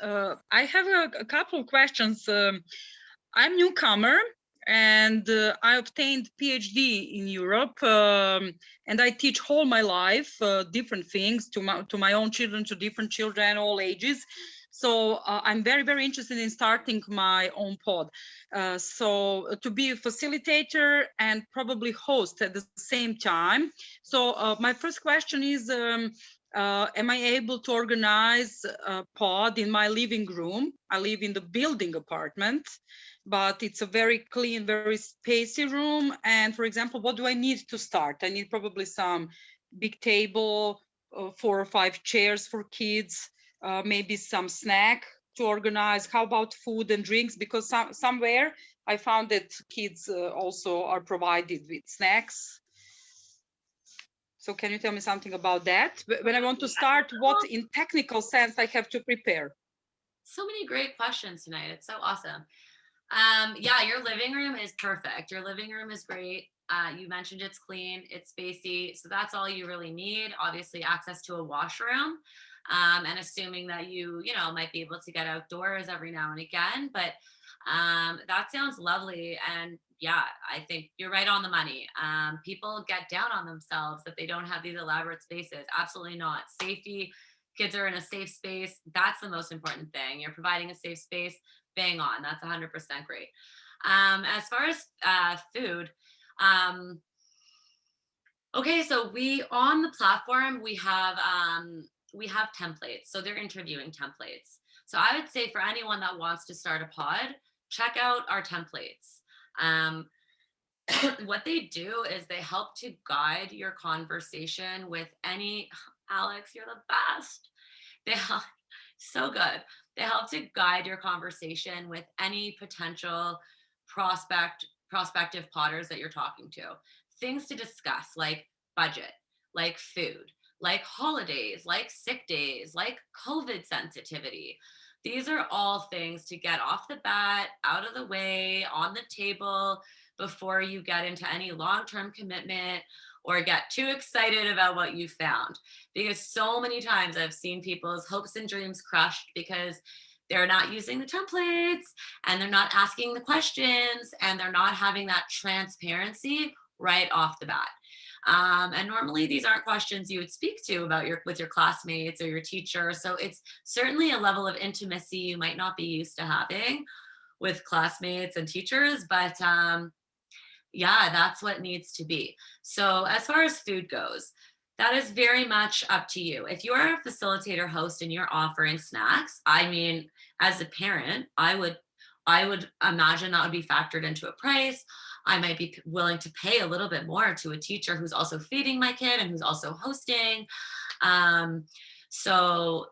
I have a couple of questions. I'm newcomer, and I obtained PhD in Europe, and I teach all my life different things to my own children, to different children, all ages. So I'm very, very interested in starting my own pod. So to be a facilitator and probably host at the same time. So my first question is, am I able to organize a pod in my living room? I live in the building apartment, but it's a very clean, very spacey room. And for example, what do I need to start? I need probably some big table, 4 or 5 chairs for kids, maybe some snack to organize. How about food and drinks? Because somewhere I found that kids also are provided with snacks. So can you tell me something about that? When I want to start, what in technical sense I have to prepare? So many great questions tonight. It's so awesome. Yeah, your living room is perfect. Your living room is great. You mentioned it's clean, it's spacey. So that's all you really need. Obviously access to a washroom, and assuming that you might be able to get outdoors every now and again, but that sounds lovely. And yeah, I think you're right on the money. People get down on themselves that they don't have these elaborate spaces. Absolutely not. Safety, kids are in a safe space. That's the most important thing. You're providing a safe space, bang on. That's 100% great. As far as food, okay, so on the platform, we have templates. So they're interviewing templates. So I would say for anyone that wants to start a pod, check out our templates. What they do is they help to guide your conversation with Alex, you're the best. So good. They help to guide your conversation with any potential prospective podders that you're talking to. Things to discuss like budget, like food, like holidays, like sick days, like COVID sensitivity. These are all things to get off the bat, out of the way, on the table before you get into any long-term commitment or get too excited about what you found. Because so many times I've seen people's hopes and dreams crushed because they're not using the templates and they're not asking the questions and they're not having that transparency right off the bat. And normally these aren't questions you would speak to about with your classmates or your teacher. So it's certainly a level of intimacy you might not be used to having with classmates and teachers, but yeah, that's what needs to be. So as far as food goes, that is very much up to you. If you're a facilitator host and you're offering snacks, I mean, as a parent, I would imagine that would be factored into a price. I might be willing to pay a little bit more to a teacher who's also feeding my kid and who's also hosting. So,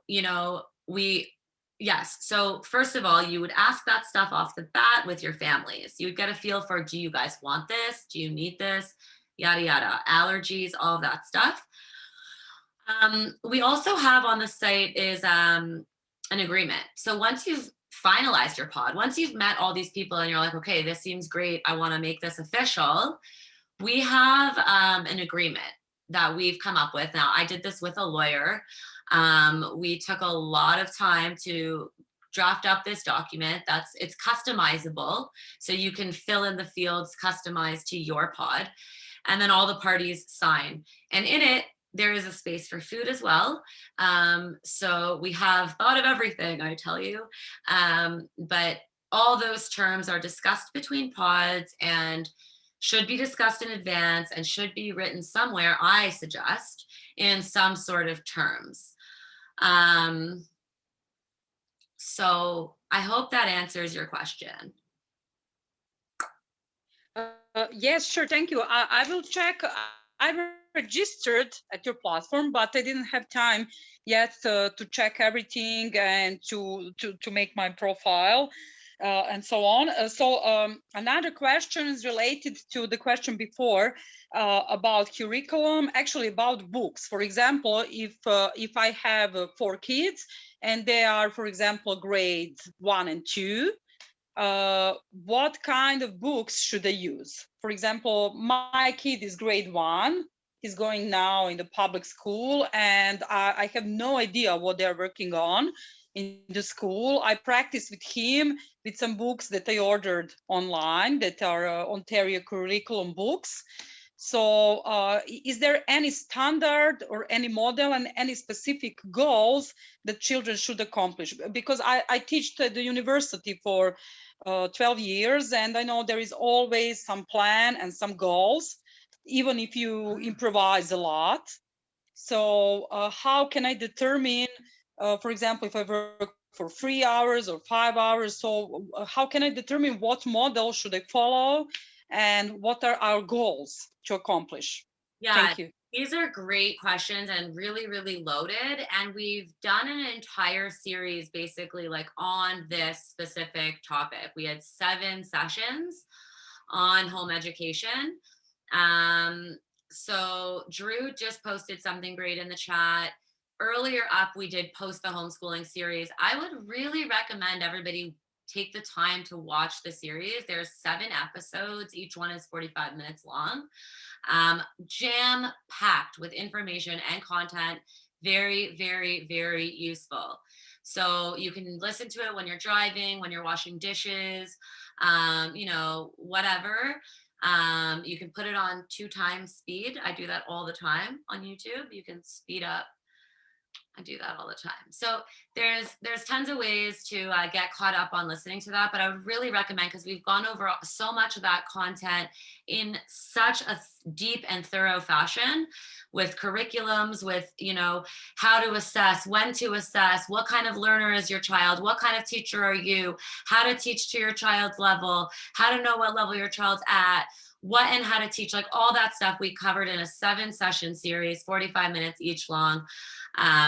yes. So first of all, you would ask that stuff off the bat with your families. You would get a feel for, do you guys want this? Do you need this? Yada, yada, allergies, all of that stuff. We also have on the site is an agreement. So once you've finalized your pod, once you've met all these people and you're like, okay, this seems great, I want to make this official, we have an agreement that we've come up with. Now, I did this with a lawyer. We took a lot of time to draft up this document. It's customizable, so you can fill in the fields customized to your pod, and then all the parties sign. And in it, there is a space for food as well. So we have thought of everything, I tell you. But all those terms are discussed between pods and should be discussed in advance and should be written somewhere, I suggest, in some sort of terms. So I hope that answers your question. Yes, sure. Thank you. I will check. I registered at your platform, but I didn't have time yet to check everything and to make my profile and so on. Another question is related to the question before about curriculum, actually about books. For example, if I have 4 kids and they are, for example, grades 1 and 2, what kind of books should I use? For example, my kid is grade 1. He's going now in the public school, and I have no idea what they're working on in the school. I practice with him with some books that I ordered online that are Ontario curriculum books. So is there any standard or any model and any specific goals that children should accomplish? Because I teach at the university for 12 years, and I know there is always some plan and some goals, even if you improvise a lot. So how can I determine, for example, if I work for 3 hours or 5 hours, so how can I determine what model should I follow and what are our goals to accomplish? Yeah, thank you. These are great questions and really, really loaded. And we've done an entire series basically like on this specific topic. We had 7 sessions on home education. So Drew just posted something great in the chat. Earlier up, we did post the homeschooling series. I would really recommend everybody take the time to watch the series. There's 7 episodes. Each one is 45 minutes long. Jam-packed with information and content. Very, very, very useful. So you can listen to it when you're driving, when you're washing dishes, whatever. You can put it on 2 times speed. I do that all the time on YouTube. You can speed up. I do that all the time. So there's tons of ways to get caught up on listening to that, but I would really recommend, because we've gone over so much of that content in such a deep and thorough fashion with curriculums, with, how to assess, when to assess, what kind of learner is your child, what kind of teacher are you, how to teach to your child's level, how to know what level your child's at, what and how to teach, like all that stuff we covered in a 7-session series, 45 minutes each long.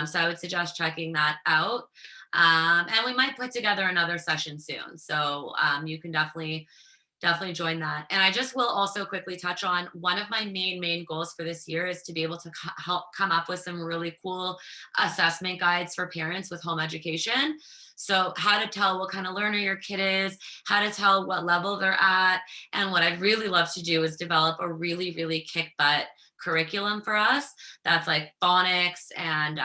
So I would suggest checking that out. And we might put together another session soon. So you can definitely join that. And I just will also quickly touch on one of my main goals for this year is to be able to help come up with some really cool assessment guides for parents with home education. So how to tell what kind of learner your kid is, how to tell what level they're at. And what I'd really love to do is develop a really, really kick butt curriculum for us. That's like phonics and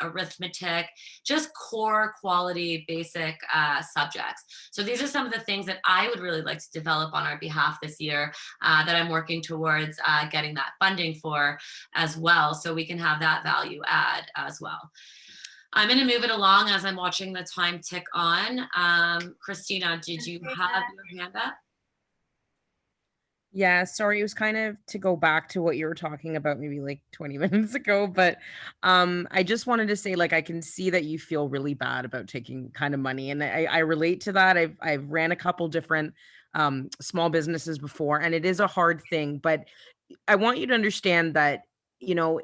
arithmetic, just core quality basic subjects. So these are some of the things that I would really like to develop on our behalf this year, that I'm working towards getting that funding for as well, so we can have that value add as well. I'm going to move it along as I'm watching the time tick on. Christina, did you have your hand up? Yeah, sorry, it was kind of to go back to what you were talking about maybe like 20 minutes ago, but I just wanted to say, like, I can see that you feel really bad about taking kind of money, and I relate to that. I've ran a couple different small businesses before, and it is a hard thing, but I want you to understand that, you know,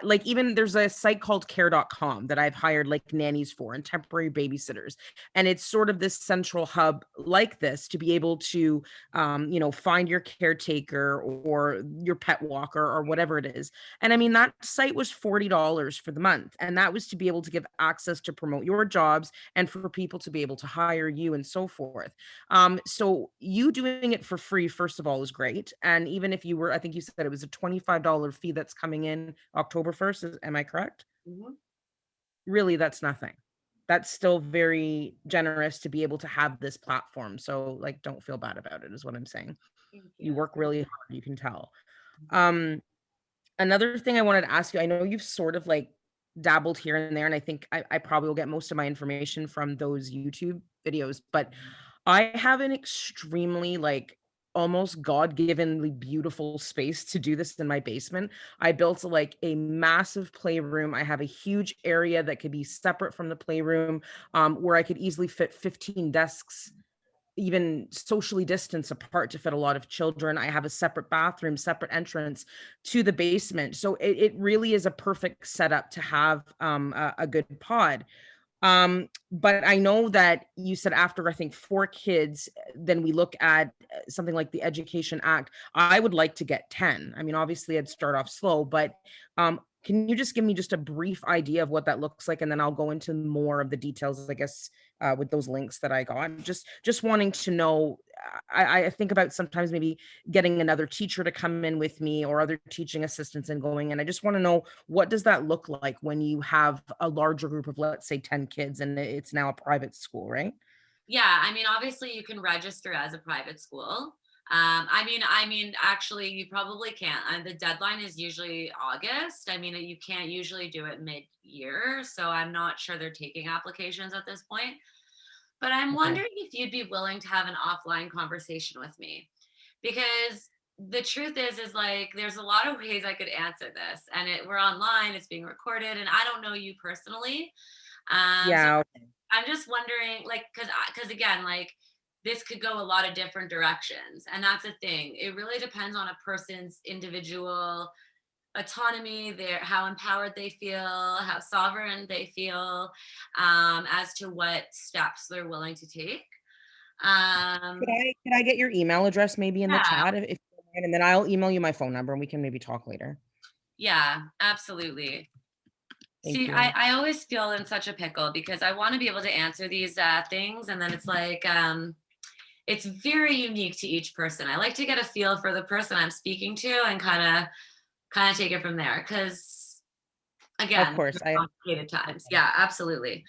like, even there's a site called care.com that I've hired like nannies for and temporary babysitters. And it's sort of this central hub like this to be able to, you know, find your caretaker or your pet walker or whatever it is. And I mean, that site was $40 for the month. And that was to be able to give access to promote your jobs and for people to be able to hire you and so forth. So you doing it for free, first of all, is great. And even if you were, I think you said it was a $25 fee that's coming in October 1st. Am I correct? Mm-hmm. Really, that's nothing. That's still very generous to be able to have this platform. So, like, don't feel bad about it, is what I'm saying. You work really hard, you can tell. Another thing I wanted to ask you, I know you've sort of like dabbled here and there, and I think I probably will get most of my information from those YouTube videos, but I have an extremely like almost God-givenly beautiful space to do this in my basement. I built like a massive playroom. I have a huge area that could be separate from the playroom, where I could easily fit 15 desks, even socially distanced apart to fit a lot of children. I have a separate bathroom, separate entrance to the basement. So it really is a perfect setup to have a good pod. But I know that you said after, I think, 4 kids, then we look at something like the Education Act. I would like to get 10. I mean, obviously I'd start off slow, but can you just give me just a brief idea of what that looks like? And then I'll go into more of the details, I guess, with those links that I got. Just wanting to know, I think about sometimes maybe getting another teacher to come in with me or other teaching assistants and going. And I just want to know, what does that look like when you have a larger group of, let's say, 10 kids and it's now a private school, right? Yeah, I mean, obviously you can register as a private school. I mean, actually, you probably can't. The deadline is usually August. I mean, you can't usually do it mid-year, so I'm not sure they're taking applications at this point. But I'm Okay. wondering if you'd be willing to have an offline conversation with me, because the truth is like there's a lot of ways I could answer this, and we're online, it's being recorded, and I don't know you personally. So Yeah. I'm just wondering, like, because again, like, this could go a lot of different directions, and that's the thing. It really depends on a person's individual autonomy, how empowered they feel, how sovereign they feel, as to what steps they're willing to take. Could I get your email address maybe in the Yeah, chat, if you don't mind, and then I'll email you my phone number and we can maybe talk later. yeah, absolutely. Thank See, you. I always feel in such a pickle because I want to be able to answer these things, and then it's like it's very unique to each person. I like to get a feel for the person I'm speaking to and kind of take it from there, because again, Of course, complicated times. Yeah, absolutely.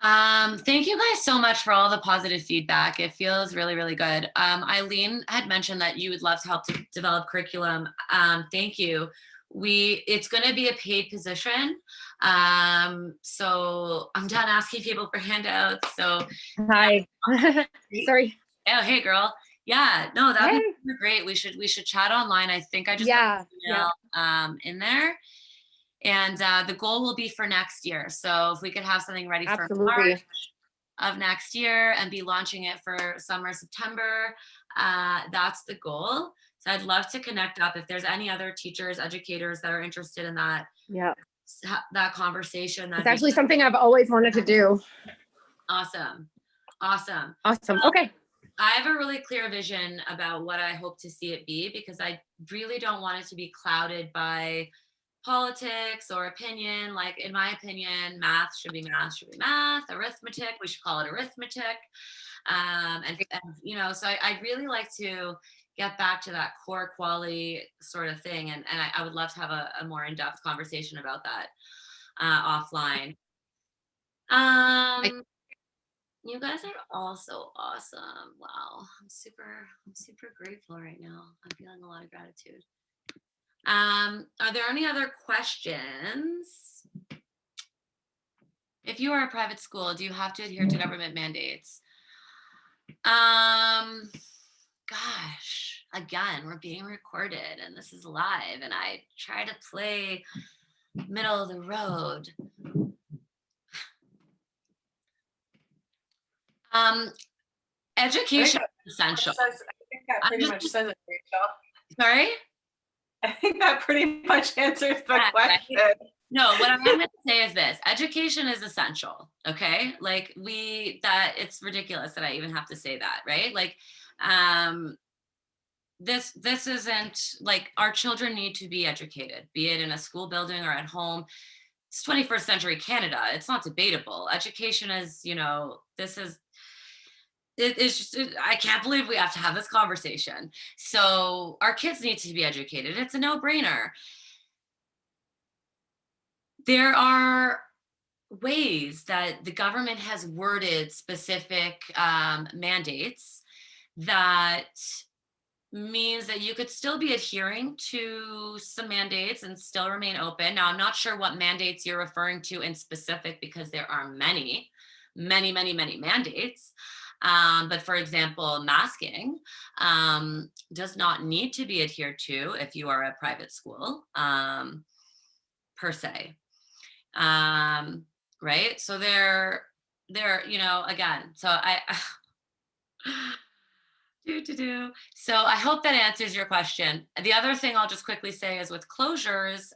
Thank you guys so much for all the positive feedback. It feels really, really good. Eileen had mentioned that you would love to help to develop curriculum. Thank you. It's going to be a paid position. So I'm done asking people for handouts. So hi. Sorry. oh, hey girl. Yeah, no, that'd Hey. be great. We should chat online. I think I just Yeah, got an email in there. And the goal will be for next year. So if we could have something ready for March of next year and be launching it for summer, September, that's the goal. So I'd love to connect up if there's any other teachers, educators that are interested in that. Yeah. That conversation. It's actually something I've always wanted to do. Awesome. Awesome. Awesome. Okay. I have a really clear vision about what I hope to see it be, because I really don't want it to be clouded by politics or opinion. Like, in my opinion, math should be math, arithmetic, we should call it arithmetic. And you know, so I really like to get back to that core quality sort of thing. And I would love to have a more in-depth conversation about that offline. You guys are all so awesome. Wow, I'm super grateful right now. I'm feeling a lot of gratitude. Are there any other questions? If you are a private school, do you have to adhere to government mandates? Gosh, again, we're being recorded and this is live, and I try to play middle of the road. Education is essential. I think that pretty much says it, Rachel. Sorry? I think that pretty much answers the question. Right? No, what I'm going to say is this: education is essential. Okay, like that it's ridiculous that I even have to say that, right? Like, this isn't like, our children need to be educated, be it in a school building or at home. It's 21st century Canada. It's not debatable. Education is, it's just, I can't believe we have to have this conversation. So our kids need to be educated. It's a no-brainer. There are ways that the government has worded specific mandates that means that you could still be adhering to some mandates and still remain open. Now, I'm not sure what mandates you're referring to in specific, because there are many mandates. But for example, masking does not need to be adhered to if you are a private school, per se. Right? So they're again, so So I hope that answers your question. The other thing I'll just quickly say is, with closures,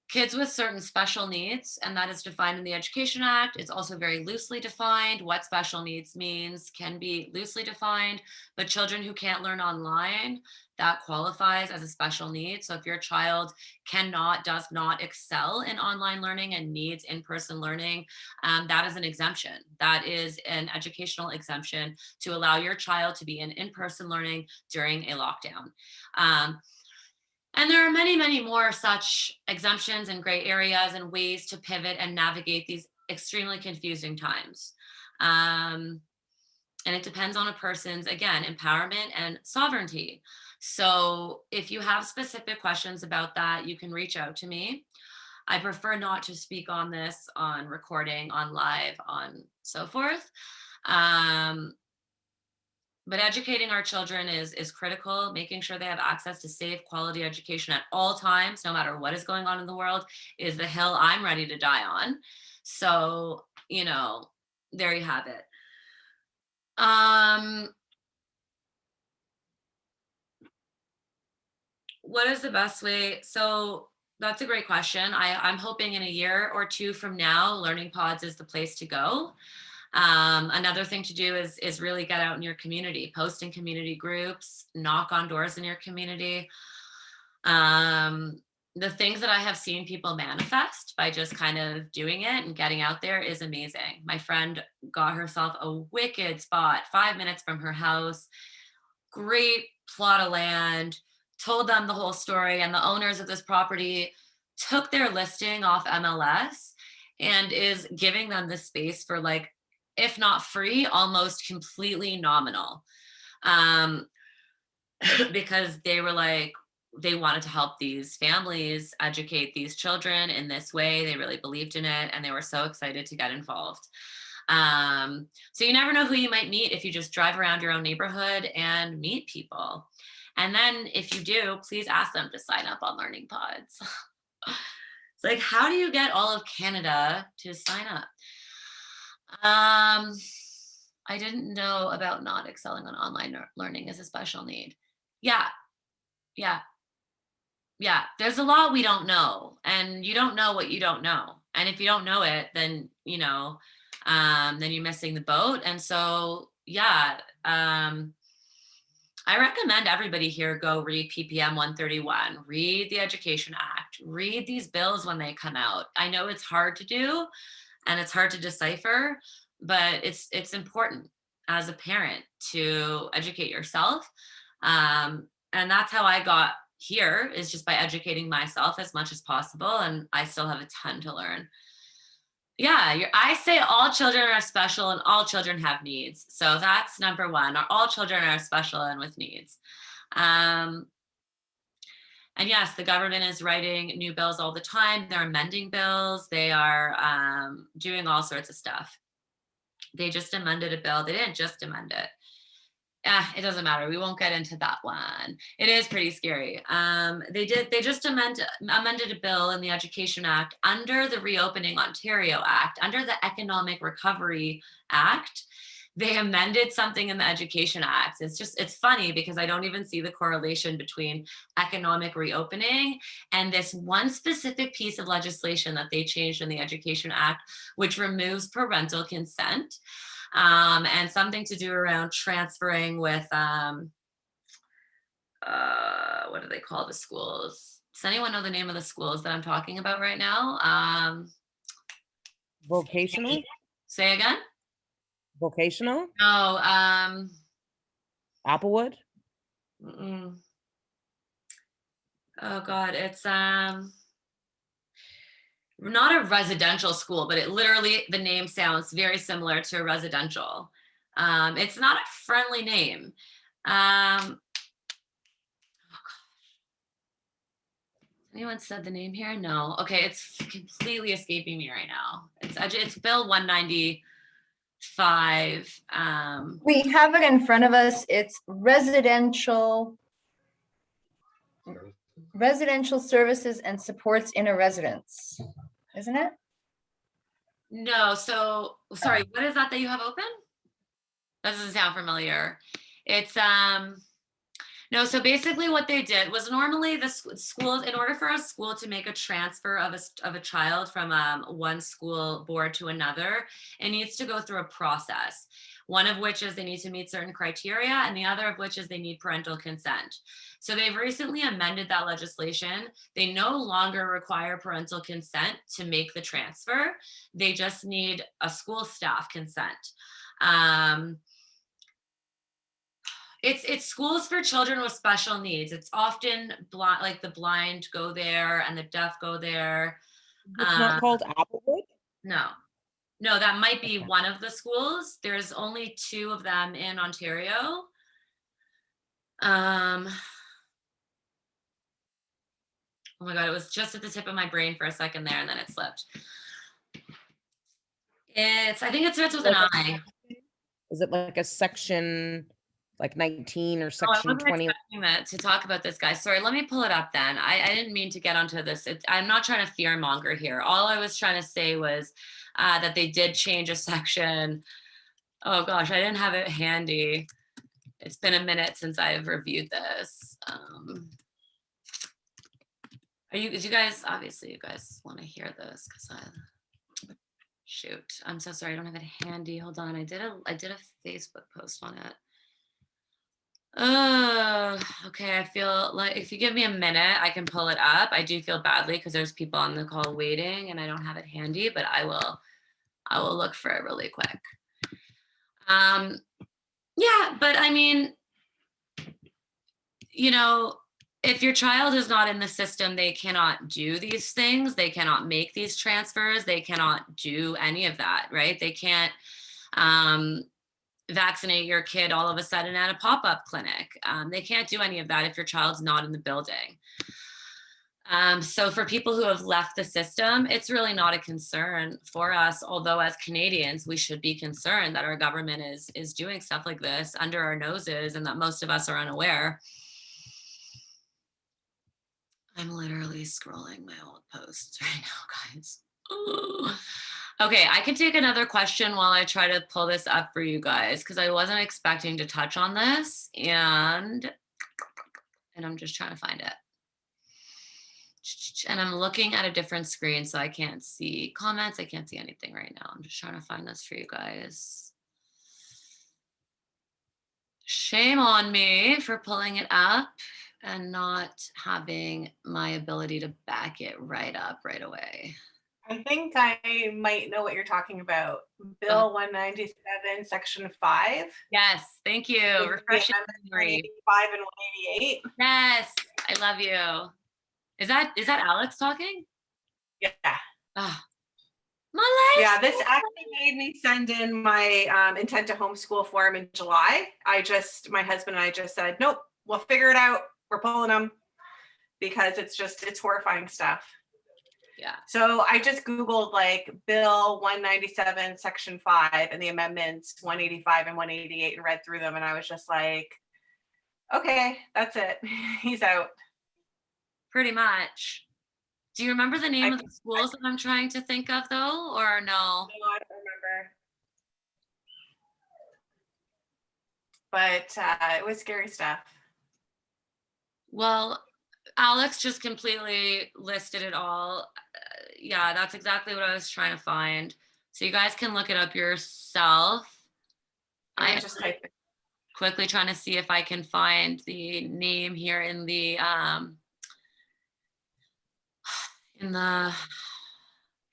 kids with certain special needs, and that is defined in the Education Act. It's also very loosely defined. What special needs means can be loosely defined, but children who can't learn online, that qualifies as a special need. So if your child does not excel in online learning and needs in-person learning, that is an exemption. That is an educational exemption to allow your child to be in-person learning during a lockdown. And there are many more such exemptions and gray areas and ways to pivot and navigate these extremely confusing times. And it depends on a person's, again, empowerment and sovereignty. So if you have specific questions about that, you can reach out to me. I prefer not to speak on this on recording, on live, on so forth. But educating our children is critical. Making sure they have access to safe, quality education at all times, no matter what is going on in the world, is the hill I'm ready to die on. So, there you have it. What is the best way? So that's a great question. I'm hoping in a year or two from now, Learning Pods is the place to go. Another thing to do is really get out in your community, post in community groups, knock on doors in your community. The things that I have seen people manifest by just kind of doing it and getting out there is amazing. My friend got herself a wicked spot 5 minutes from her house, great plot of land, told them the whole story, and the owners of this property took their listing off MLS and is giving them the space for, like, if not free, almost completely nominal, because they were like, they wanted to help these families educate these children in this way. They really believed in it, and they were so excited to get involved. So you never know who you might meet if you just drive around your own neighborhood and meet people. And then if you do, please ask them to sign up on Learning Pods. It's like, how do you get all of Canada to sign up? I didn't know about not excelling on online learning as a special need. Yeah. There's a lot we don't know, and you don't know what you don't know. And if you don't know it, then, then you're missing the boat. And so, I recommend everybody here go read PPM 131, read the Education Act, read these bills when they come out. I know it's hard to do and it's hard to decipher, but it's important. as a parent to educate yourself. And that's how I got here, is just by educating myself as much as possible. And I still have a ton to learn. Yeah, I say all children are special and all children have needs. So that's number one. All children are special and with needs. And yes, the government is writing new bills all the time. They're amending bills. They are doing all sorts of stuff. They just amended a bill. They didn't just amend it. It doesn't matter. We won't get into that one. It is pretty scary. They just amended a bill in the Education Act under the Reopening Ontario Act, under the Economic Recovery Act. They amended something in the Education Act. It's funny because I don't even see the correlation between economic reopening and this one specific piece of legislation that they changed in the Education Act, which removes parental consent. And something to do around transferring with, what do they call the schools? Does anyone know the name of the schools that I'm talking about right now? Vocational? Say again? Vocational? No. Applewood? Oh God, it's not a residential school, but it literally, the name sounds very similar to a residential. It's not a friendly name. Oh anyone said the name here? No. Okay, it's completely escaping me right now. It's Bill 195. We have it in front of us. It's residential services and supports in a residence, isn't it? No, so sorry, what is that you have open? That doesn't sound familiar. It's no, so basically what they did was, normally the schools, in order for a school to make a transfer of a child from one school board to another, it needs to go through a process. One of which is they need to meet certain criteria, and the other of which is they need parental consent. So they've recently amended that legislation. They no longer require parental consent to make the transfer. They just need a school staff consent. It's schools for children with special needs. It's often like the blind go there and the deaf go there. It's not called Applewood? No, that might be one of the schools. There's only 2 of them in Ontario. Oh my God, it was just at the tip of my brain for a second there and then it slipped. I think it starts with an I. Is it like a section, like 19 or I section wasn't 20? expecting that to talk about this, guys. Sorry, let me pull it up then. I didn't mean to get onto this. I'm not trying to fear monger here. All I was trying to say was that they did change a section. Oh gosh, I didn't have it handy. It's been a minute since I've reviewed this. You guys, obviously you guys want to hear this because shoot, I'm so sorry, I don't have it handy. Hold on, I did a Facebook post on it. Okay, I feel like if you give me a minute, I can pull it up. I do feel badly because there's people on the call waiting and I don't have it handy, but I will look for it really quick. Yeah, but I mean, you know, if your child is not in the system, they cannot do these things. They cannot make these transfers. They cannot do any of that, right? They can't vaccinate your kid all of a sudden at a pop-up clinic. They can't do any of that if your child's not in the building. So for people who have left the system, it's really not a concern for us, although as Canadians, we should be concerned that our government is doing stuff like this under our noses and that most of us are unaware. I'm literally scrolling my old posts right now, guys. Ooh. Okay, I can take another question while I try to pull this up for you guys because I wasn't expecting to touch on this and I'm just trying to find it. And I'm looking at a different screen so I can't see comments. I can't see anything right now. I'm just trying to find this for you guys. Shame on me for pulling it up and not having my ability to back it right up right away. I think I might know what you're talking about. Bill 197, Section 5. Yes, thank you. Is the Refreshing amendments memory. 185 and 188. Yes, I love you. Is that Alex talking? Yeah. Oh, my legs. Yeah, this actually made me send in my intent to homeschool form in July. My husband and I just said, nope, we'll figure it out. We're pulling them because it's horrifying stuff. Yeah. So I just Googled like Bill 197, Section 5 and the amendments 185 and 188 and read through them. And I was just like, okay, that's it. He's out. Pretty much. Do you remember the name of the schools that I'm trying to think of though, or no? No, I don't remember. But it was scary stuff. Well, Alex just completely listed it all. Yeah, that's exactly what I was trying to find. So you guys can look it up yourself. I'm just type it. Quickly trying to see if I can find the name here in the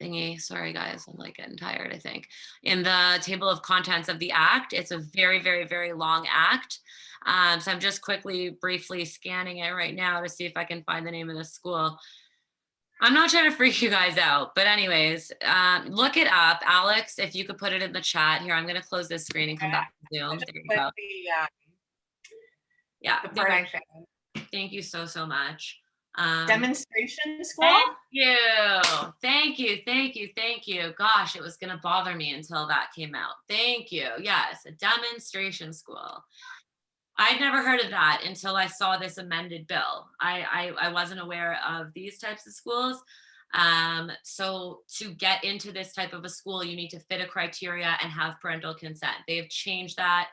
thingy. Sorry guys, I'm like getting tired, I think. In the table of contents of the act, it's a very, very, very long act. So I'm just briefly scanning it right now to see if I can find the name of the school. I'm not trying to freak you guys out, but anyways, look it up. Alex, if you could put it in the chat here, I'm going to close this screen and come back to Zoom. There you go. Yeah. The part I found. Thank you so much. Demonstration school? Thank you. Thank you. Thank you. Thank you. Gosh, it was going to bother me until that came out. Thank you. Yes, a demonstration school. I'd never heard of that until I saw this amended bill. I wasn't aware of these types of schools. So to get into this type of a school, you need to fit a criteria and have parental consent. They've changed that.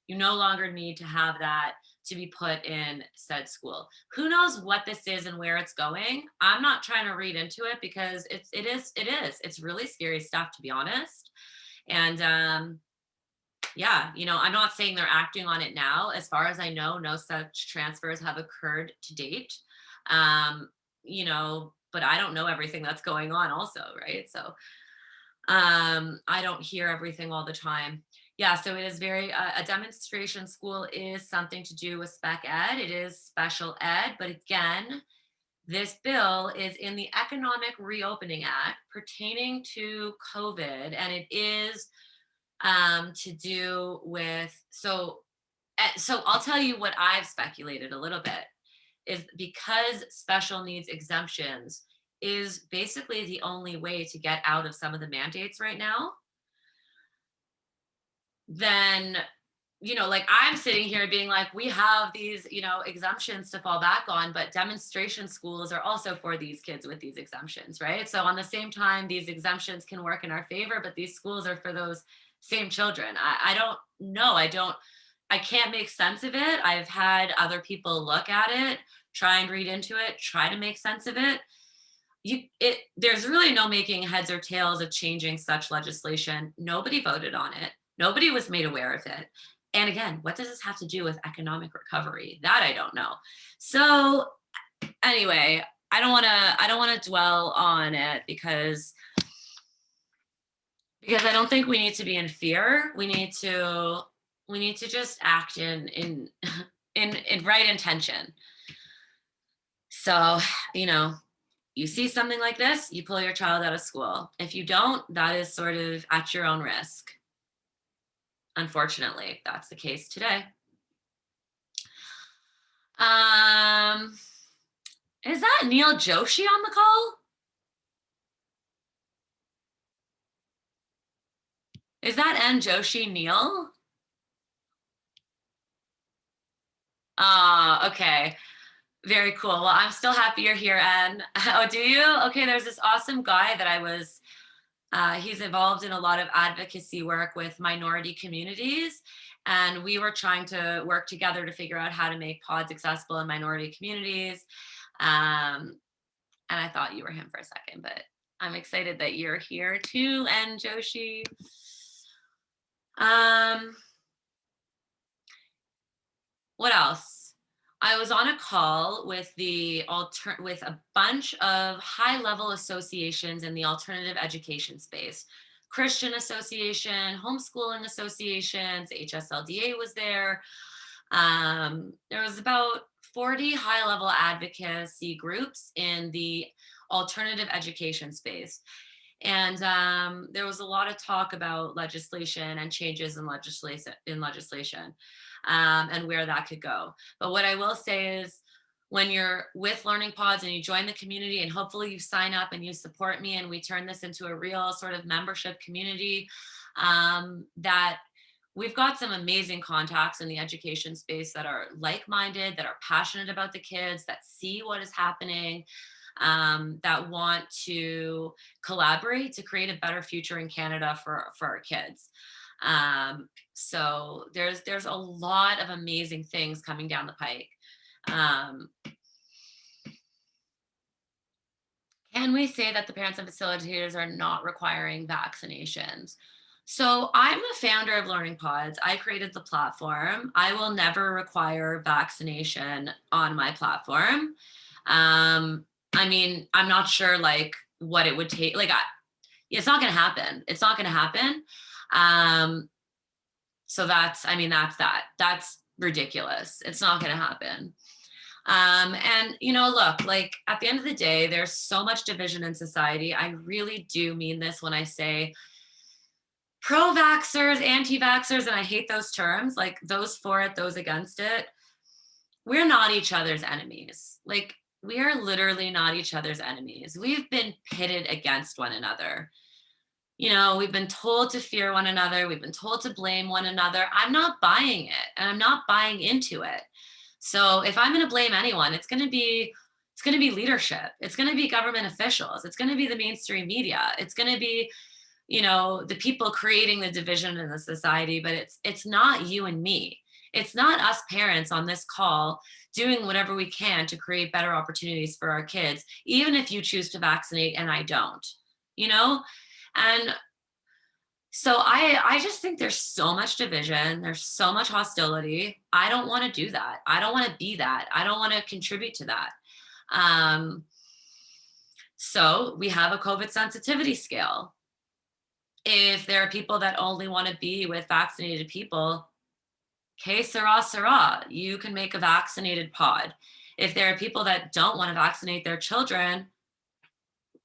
You no longer need to have that to be put in said school. Who knows what this is and where it's going? I'm not trying to read into it because it is. It's really scary stuff, to be honest. And yeah, I'm not saying they're acting on it now. As far as I know, no such transfers have occurred to date. But I don't know everything that's going on also, right? So I don't hear everything all the time. Yeah, so it is a demonstration school is something to do with spec ed. It is special ed, but again, this bill is in the Economic Reopening Act pertaining to COVID, and it is to do with, so I'll tell you what I've speculated a little bit, is because special needs exemptions is basically the only way to get out of some of the mandates right now, then, like I'm sitting here being like, we have these, exemptions to fall back on, but demonstration schools are also for these kids with these exemptions, right? So on the same time, these exemptions can work in our favor, but these schools are for those same children. I don't know. I can't make sense of it. I've had other people look at it, try and read into it, try to make sense of it. There's really no making heads or tails of changing such legislation. Nobody voted on it. Nobody was made aware of it. And again, what does this have to do with economic recovery? That I don't know. So anyway, I don't want to dwell on it because I don't think we need to be in fear. We need to just act in right intention. So, you see something like this, you pull your child out of school. If you don't, that is sort of at your own risk. Unfortunately, that's the case today. Is that Neil Joshi on the call? Is that N Joshi Neil? Okay. Very cool. Well, I'm still happy you're here, N. Oh, do you? Okay, there's this awesome guy that he's involved in a lot of advocacy work with minority communities. And we were trying to work together to figure out how to make pods accessible in minority communities. And I thought you were him for a second, but I'm excited that you're here too, N Joshi. What else? I was on a call with with a bunch of high-level associations in the alternative education space. Christian Association, homeschooling associations, HSLDA was there. There was about 40 high-level advocacy groups in the alternative education space. And there was a lot of talk about legislation and changes in legislation and where that could go. But what I will say is, when you're with Learning Pods and you join the community, and hopefully you sign up and you support me and we turn this into a real sort of membership community, that we've got some amazing contacts in the education space that are like-minded, that are passionate about the kids, that see what is happening, that want to collaborate to create a better future in Canada for our kids. So there's a lot of amazing things coming down the pike. Can we say that the parents and facilitators are not requiring vaccinations? So I'm the founder of Learning Pods. I created the platform. I will never require vaccination on my platform. I mean, I'm not sure like what it would take. Like, it's not going to happen. It's not going to happen. So that's ridiculous. It's not going to happen. And, you know, look, like at the end of the day, there's so much division in society. I really do mean this when I say pro-vaxxers, anti-vaxxers, and I hate those terms, like those for it, those against it. We're not each other's enemies. Like, we are literally not each other's enemies. We've been pitted against one another. You know, we've been told to fear one another. We've been told to blame one another. I'm not buying it, and I'm not buying into it. So if I'm going to blame anyone, it's going to be leadership. It's going to be government officials. It's going to be the mainstream media. It's going to be, you know, the people creating the division in the society, but it's not you and me. It's not us parents on this call doing whatever we can to create better opportunities for our kids, even if you choose to vaccinate and I don't, you know? And so I just think there's so much division. There's so much hostility. I don't want to do that. I don't want to be that. I don't want to contribute to that. So we have a COVID sensitivity scale. If there are people that only want to be with vaccinated people, que sera, sera. You can make a vaccinated pod. If there are people that don't want to vaccinate their children,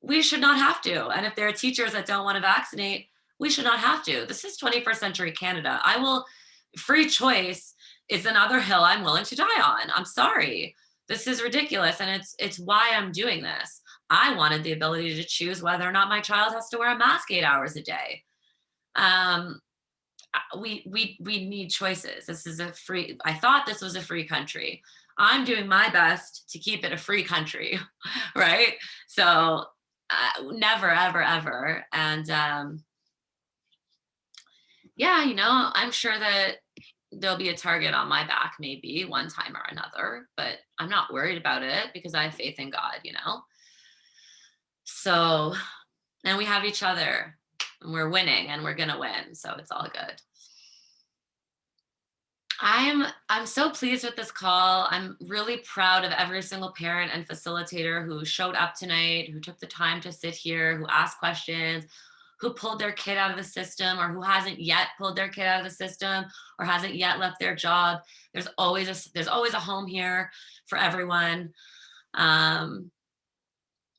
we should not have to. And if there are teachers that don't want to vaccinate, we should not have to. This is 21st century Canada. Free choice is another hill I'm willing to die on. I'm sorry. This is ridiculous. And it's why I'm doing this. I wanted the ability to choose whether or not my child has to wear a mask 8 hours a day. We need choices. I thought this was a free country. I'm doing my best to keep it a free country, right? So never, ever, ever. And yeah, you know, I'm sure that there'll be a target on my back maybe one time or another, but I'm not worried about it because I have faith in God, you know? So, and we have each other. And we're winning and we're gonna win, so it's all good. I'm so pleased with this call. I'm really proud of every single parent and facilitator who showed up tonight, who took the time to sit here, who asked questions, who pulled their kid out of the system, or who hasn't yet pulled their kid out of the system, or hasn't yet left their job. There's always a home here for everyone.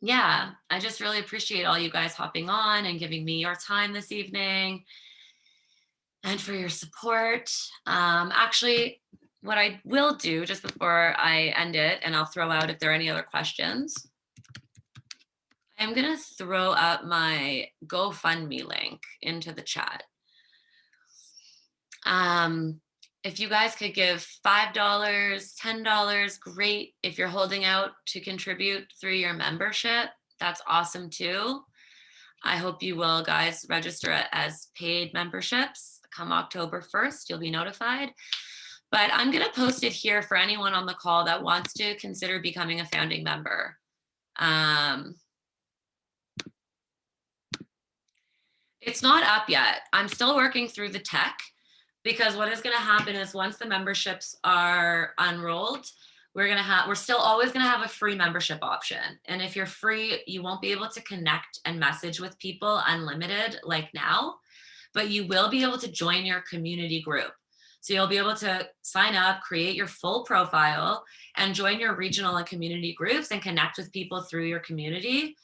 Yeah, I just really appreciate all you guys hopping on and giving me your time this evening and for your support. Actually, what I will do just before I end it, and I'll throw out if there are any other questions, I'm gonna throw up my GoFundMe link into the chat. If you guys could give $5, $10, great. If you're holding out to contribute through your membership, that's awesome too. I hope you will, guys, register as paid memberships. Come October 1st, you'll be notified. But I'm gonna post it here for anyone on the call that wants to consider becoming a founding member. It's not up yet. I'm still working through the tech. Because what is going to happen is once the memberships are unrolled, we're still always gonna have a free membership option. And if you're free, you won't be able to connect and message with people unlimited like now, but you will be able to join your community group. So you'll be able to sign up, create your full profile, and join your regional and community groups and connect with people through your community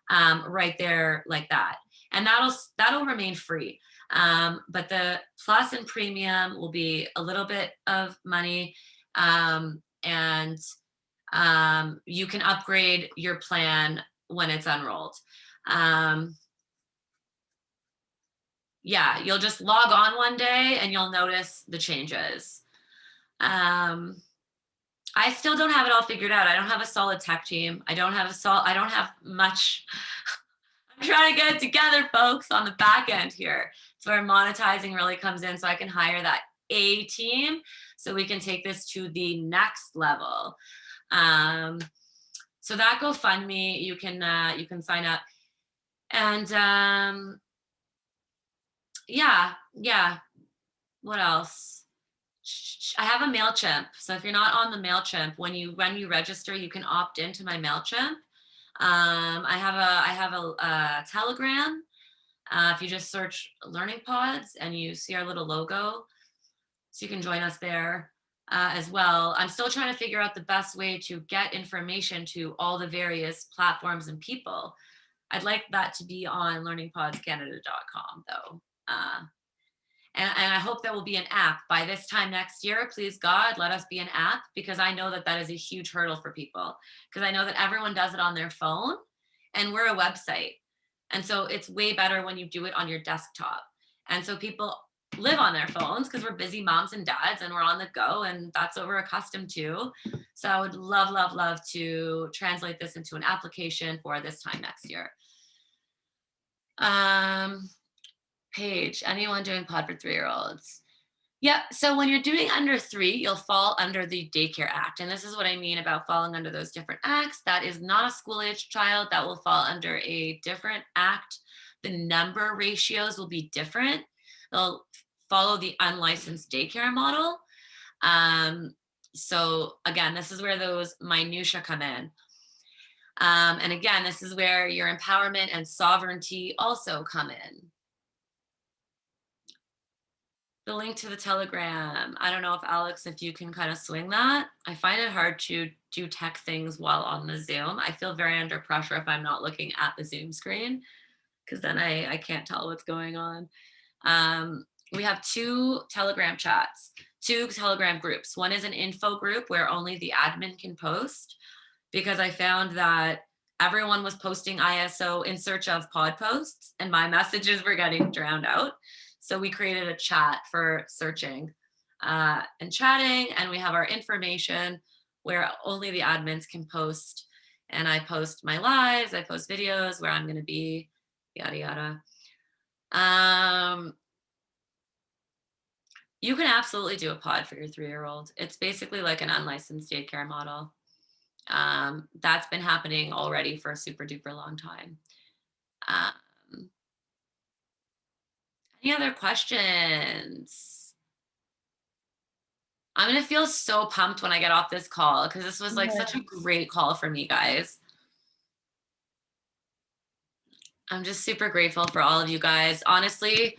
right there like that. And that'll remain free. But the plus and premium will be a little bit of money. And you can upgrade your plan when it's unrolled. Yeah, you'll just log on one day and you'll notice the changes. I still don't have it all figured out. I don't have a solid tech team. I don't have much. I'm trying to get it together, folks, on the back end here. It's where monetizing really comes in, so I can hire that A team so we can take this to the next level. So that GoFundMe, you can sign up. And yeah. What else? I have a MailChimp. So if you're not on the MailChimp, when you register, you can opt into my MailChimp. I have a Telegram. If you just search Learning Pods and you see our little logo, so you can join us there as well. I'm still trying to figure out the best way to get information to all the various platforms and people. I'd like that to be on learningpodscanada.com though. And I hope that will be an app by this time next year. Please God, let us be an app, because I know that is a huge hurdle for people, because I know that everyone does it on their phone and we're a website. And so it's way better when you do it on your desktop. And so people live on their phones because we're busy moms and dads and we're on the go, and that's what we're accustomed to. So I would love to translate this into an application for this time next year. Paige, anyone doing pod for 3-year-olds? Yeah, so when you're doing under 3, you'll fall under the Daycare Act. And this is what I mean about falling under those different acts. That is not a school-age child. That will fall under a different act. The number ratios will be different. They'll follow the unlicensed daycare model. So again, this is where those minutia come in. And again, this is where your empowerment and sovereignty also come in. The link to the Telegram. I don't know if Alex, if you can kind of swing that. I find it hard to do tech things while on the Zoom. I feel very under pressure if I'm not looking at the Zoom screen, because then I can't tell what's going on. We have 2 Telegram chats, 2 Telegram groups. One is an info group where only the admin can post, because I found that everyone was posting ISO in search of pod posts and my messages were getting drowned out. So we created a chat for searching and chatting, and we have our information where only the admins can post. And I post my lives, I post videos where I'm going to be, yada, yada. You can absolutely do a pod for your 3-year-old. It's basically like an unlicensed daycare model. That's been happening already for a super duper long time. Any other questions? I'm gonna feel so pumped when I get off this call, because this was like such a great call for me, guys. I'm just super grateful for all of you guys. Honestly,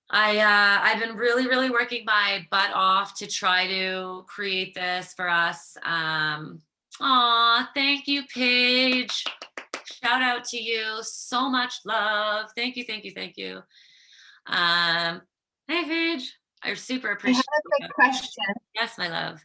I've been really working my butt off to try to create this for us. Aw, thank you, Paige. Shout out to you. So much love. Thank you. Hey, Paige. I super appreciate it. I have a quick question. Yes, my love.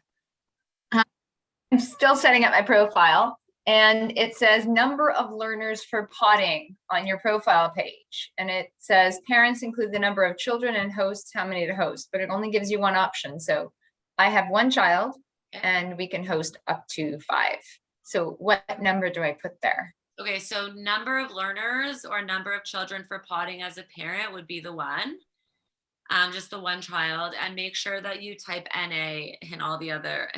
I'm still setting up my profile, and it says number of learners for potting on your profile page. And it says parents include the number of children and hosts, how many to host, but it only gives you one option. So I have 1 child and we can host up to 5. So what number do I put there? Okay, so number of learners or number of children for potting as a parent would be the 1. Just the 1 child, and make sure that you type NA in all the other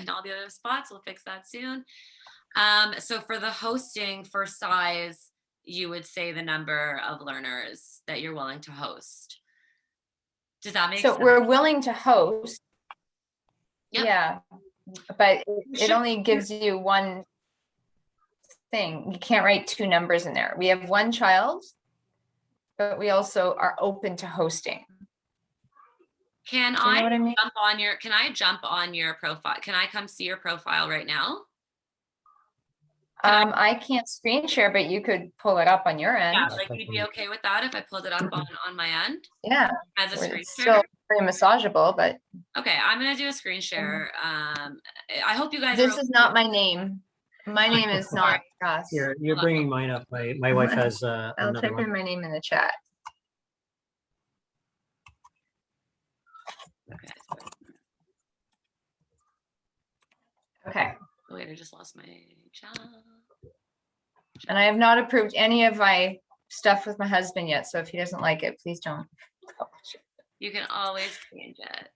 spots. We'll fix that soon. So for the hosting, for size, you would say the number of learners that you're willing to host. Does that make sense? So we're willing to host. Yep. Yeah, but it only gives you one thing. You can't write two numbers in there. We have one child, but we also are open to hosting. Can Do you know what I mean? can I jump on your profile? Can I come see your profile right now? I can't screen share, but you could pull it up on your end. Yeah, like you'd be okay with that if I pulled it up on my end Yeah, as a screen it's share? still very massageable, but Okay, I'm gonna do a screen share. I hope you guys this are is not my name. My name is not Ross. You're bringing mine up. My wife has I'll another type in one. my name in the chat. okay. Okay. Oh, wait, I just lost my chat. And I have not approved any of my stuff with my husband yet. So if he doesn't like it, please don't You can always change it.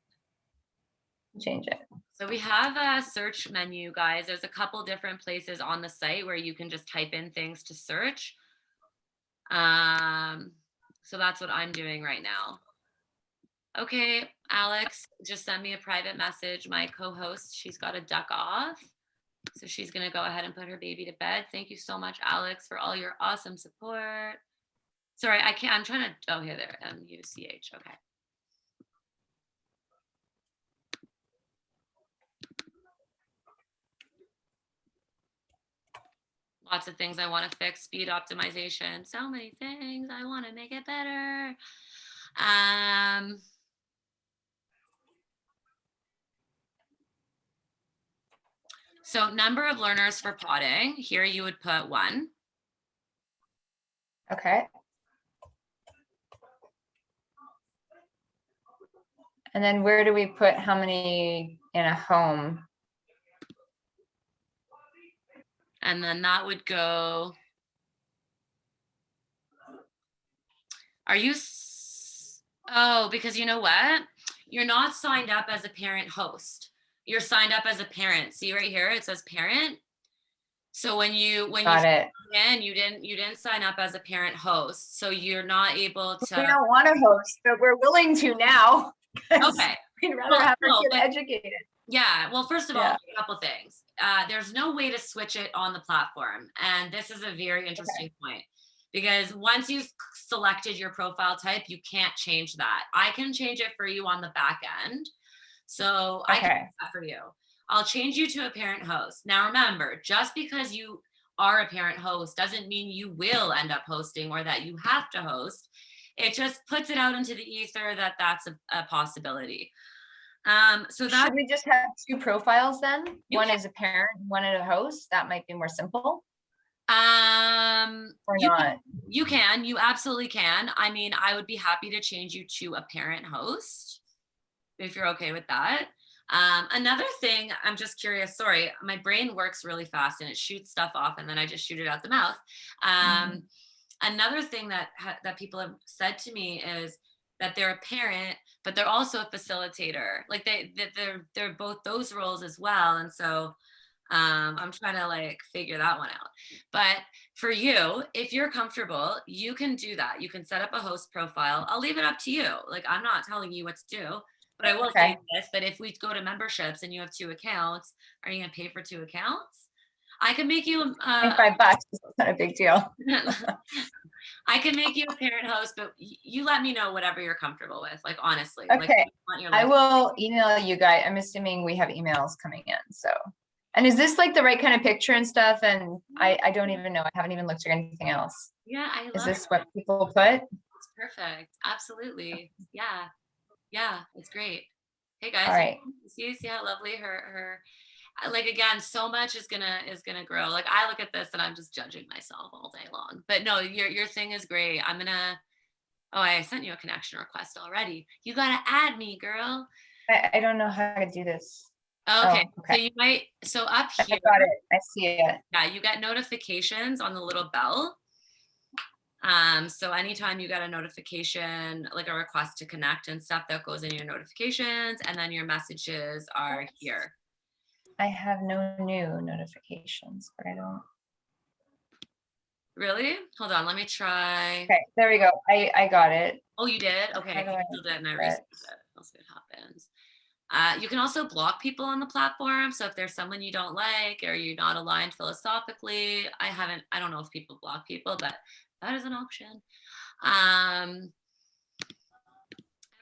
change it. So we have a search menu, guys. There's a couple different places on the site where you can just type in things to search. So that's what I'm doing right now. Okay, Alex, just send me a private message. My co-host, she's got to duck off. So she's going to go ahead and put her baby to bed. Thank you so much, Alex, for all your awesome support. Sorry, I can't, I'm trying to, oh, here, there, M-U-C-H, okay. Lots of things I want to fix, speed optimization, so many things. I want to make it better. So number of learners for potting, here you would put 1. Okay. And then where do we put how many in a home? And then that would go. Are you? Oh, because you know what? You're not signed up as a parent host. You're signed up as a parent. See right here, it says parent. So when you you didn't sign up as a parent host, so you're not able to. We don't want to host, but we're willing to now. Okay. We'd rather have our kids educated. Yeah. Well, first of all, a couple things. There's no way to switch it on the platform, and this is a very interesting point. Because once you've selected your profile type, you can't change that. I can change it for you on the back end. So I can do that for you. I'll change you to a parent host. Now remember, just because you are a parent host doesn't mean you will end up hosting or that you have to host. It just puts it out into the ether that that's a possibility. So that should we just have 2 profiles then? One is a parent, one is a host. That might be more simple. Or not? You absolutely can. I mean, I would be happy to change you to a parent host if you're okay with that. Another thing, I'm just curious, sorry, my brain works really fast and it shoots stuff off and then I just shoot it out the mouth. Another thing that people have said to me is that they're a parent, but they're also a facilitator. Like they're both those roles as well. And so I'm trying to like figure that one out. But for you, if you're comfortable, you can do that. You can set up a host profile. I'll leave it up to you. Like I'm not telling you what to do, but I will say this, that if we go to memberships and you have 2 accounts, are you going to pay for 2 accounts? I can make you $25. It's not a big deal. I can make you a parent host, but you let me know whatever you're comfortable with. Like, honestly. Okay. Like, I will email you guys. I'm assuming we have emails coming in. So, and is this like the right kind of picture and stuff? And I don't even know. I haven't even looked at anything else. Yeah. I love Is this what people put? It's perfect. Absolutely. Yeah. Yeah. It's great. Hey guys. All right. See how lovely her like, again, so much is gonna grow. Like I look at this and I'm just judging myself all day long, but no, your thing is great. I'm gonna, I sent you a connection request already. You gotta add me, girl. I don't know how to do this. Okay. So you might, so up here. I got it. I see it. Yeah. You get notifications on the little bell. So anytime you get a notification, like a request to connect and stuff, that goes in your notifications, and then your messages are here. I have no new notifications, but I don't. Really? Hold on, let me try. Okay, there we go. I got it. Oh, you did? Okay, I canceled it and I reset it. We'll see what happens. You can also block people on the platform. So if there's someone you don't like or you're not aligned philosophically, I don't know if people block people, but that is an option. I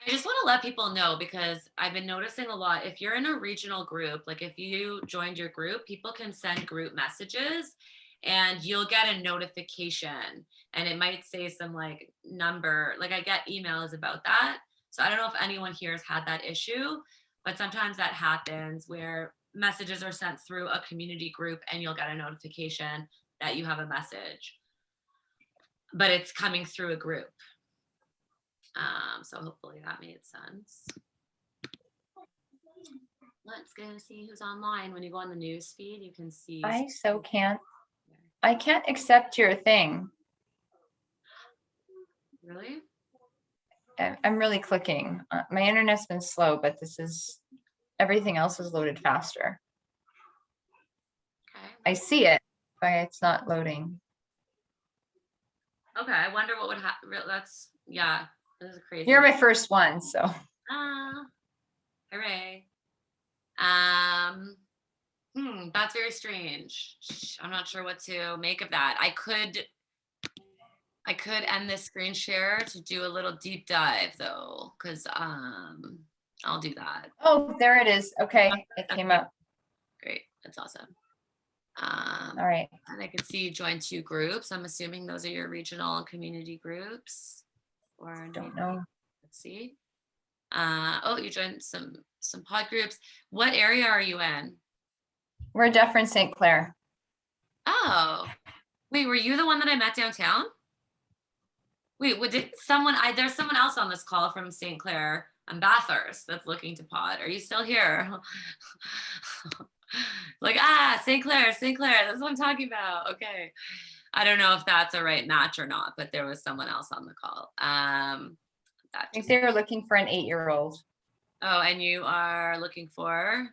just want to let people know, because I've been noticing a lot, if you're in a regional group, like if you joined your group, people can send group messages and you'll get a notification and it might say some like number, like I get emails about that. So I don't know if anyone here has had that issue, but sometimes that happens where messages are sent through a community group and you'll get a notification that you have a message, but it's coming through a group. So hopefully that made sense. Let's go see who's online. When you go on the news feed, you can see. I can't accept your thing. Really? I'm really clicking. My internet's been slow, but everything else is loaded faster. Okay. I see it, but it's not loading. Okay, I wonder what would happen. Yeah, this is crazy. You're my first one, so. Hooray. That's very strange. I'm not sure what to make of that. I could end this screen share to do a little deep dive though, because I'll do that. Oh, there it is. Okay, it came up. Great, that's awesome. All right. And I can see you joined 2 groups. I'm assuming those are your regional and community groups. Or Don't know. Let's see. Oh, you joined some pod groups. What area are you in? We're Dufferin St. Clair. Oh, wait, were you the one that I met downtown? Wait, there's someone else on this call from St. Clair. I'm Bathurst that's looking to pod. Are you still here? Like, St. Clair, that's what I'm talking about. Okay. I don't know if that's a right match or not, but there was someone else on the call. I think they were looking for an 8-year-old. Oh, and you are looking for?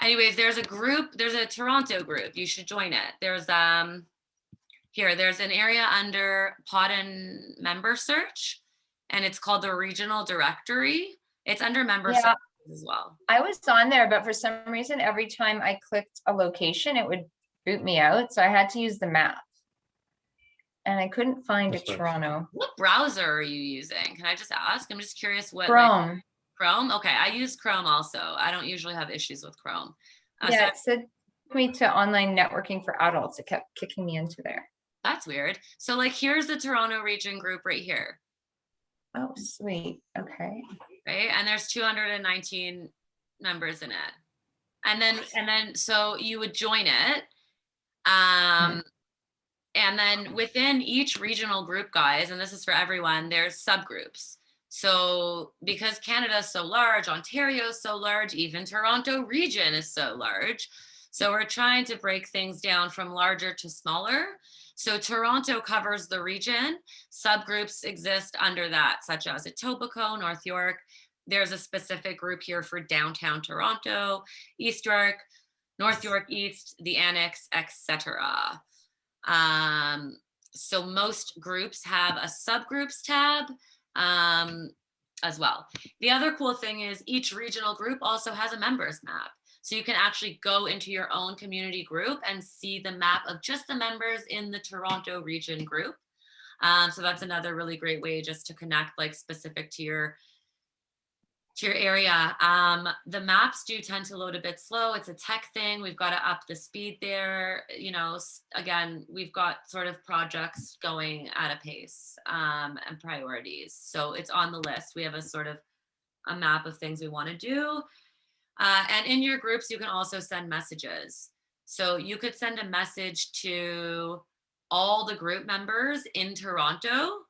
Anyways, there's a Toronto group. You should join it. There's there's an area under pod and member search, and it's called the regional directory. It's under member search as well. I was on there, but for some reason, every time I clicked a location, it would boot me out. So I had to use the map. And I couldn't find a Toronto. What browser are you using? Can I just ask? I'm just curious what. Chrome. Chrome? Okay, I use Chrome also. I don't usually have issues with Chrome. It said me to online networking for adults. It kept kicking me into there. That's weird. So like, here's the Toronto region group right here. Oh, sweet. Okay. Right, and there's 219 members in it. And then so you would join it. And then within each regional group, guys, and this is for everyone, there's subgroups. So because Canada is so large, Ontario is so large, even Toronto region is so large. So we're trying to break things down from larger to smaller. So Toronto covers the region. Subgroups exist under that, such as Etobicoke, North York. There's a specific group here for downtown Toronto, East York, North York East, the Annex, etc. So most groups have a subgroups tab as well. The other cool thing is each regional group also has a members map. So you can actually go into your own community group and see the map of just the members in the Toronto region group. So that's another really great way just to connect, like specific to your area. The maps do tend to load a bit slow. It's a tech thing. We've got to up the speed there. You know, again, we've got sort of projects going at a pace and priorities. So it's on the list. We have a sort of a map of things we want to do. And in your groups, you can also send messages. So you could send a message to all the group members in Toronto,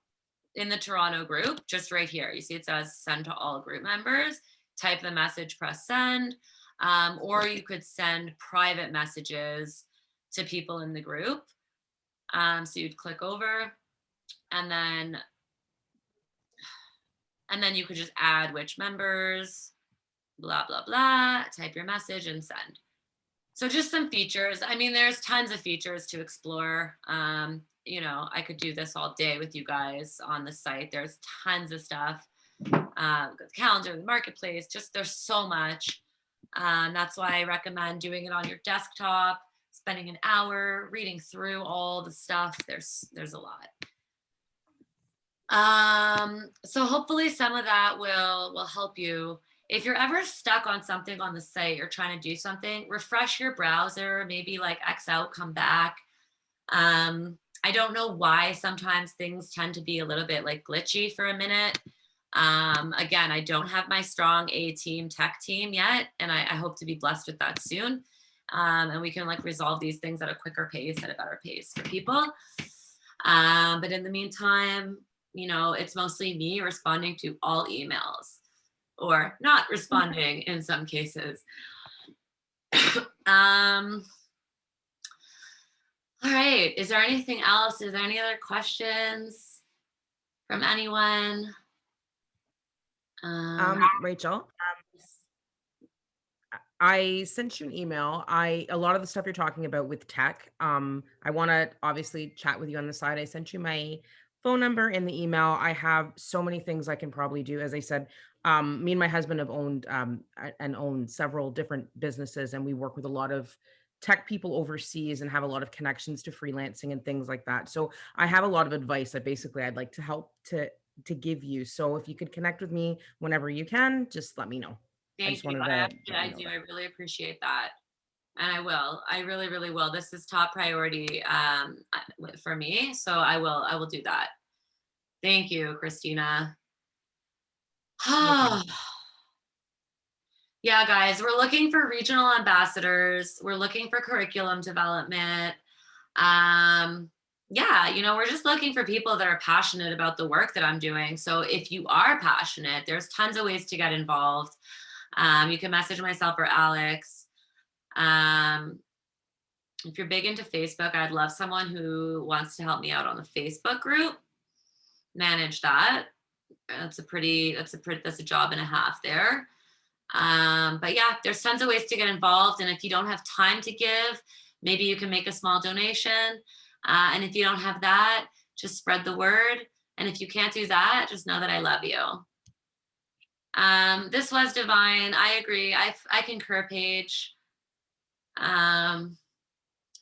in the Toronto group, just right here. You see it says send to all group members. Type the message, press send. Or you could send private messages to people in the group. So you'd click over and then you could just add which members, blah, blah, blah, type your message and send. So just some features. I mean, there's tons of features to explore. You know, I could do this all day with you guys on the site. There's tons of stuff. the calendar, the marketplace, just there's so much. That's why I recommend doing it on your desktop, spending an hour reading through all the stuff. There's a lot. So hopefully some of that will help you. If you're ever stuck on something on the site, you're trying to do something, refresh your browser, maybe like X out, come back. I don't know why sometimes things tend to be a little bit like glitchy for a minute. Again, I don't have my strong A-team tech team yet, and I hope to be blessed with that soon. And we can like resolve these things at a quicker pace, at a better pace for people. But in the meantime, you know, it's mostly me responding to all emails or not responding in some cases. All right, is there anything else? Is there any other questions from anyone? Rachel, I sent you an email. A lot of the stuff you're talking about with tech, I want to obviously chat with you on the side. I sent you my phone number in the email. I have so many things I can probably do. As I said, me and my husband have owned several different businesses, and we work with a lot of tech people overseas and have a lot of connections to freelancing and things like that. So I have a lot of advice that basically I'd like to help to give you. So if you could connect with me whenever you can, just let me know. Thank you. I do. I really appreciate that. And I will. I really, really will. This is top priority for me. So I will do that. Thank you, Christina. Yeah, guys, we're looking for regional ambassadors. We're looking for curriculum development. Yeah, you know, we're just looking for people that are passionate about the work that I'm doing. So if you are passionate, there's tons of ways to get involved. You can message myself or Alex. If you're big into Facebook, I'd love someone who wants to help me out on the Facebook group. Manage that. That's a job and a half there. But yeah, there's tons of ways to get involved. And if you don't have time to give, maybe you can make a small donation. And if you don't have that, just spread the word. And if you can't do that, just know that I love you. This was divine. I agree. I concur, Paige. Well,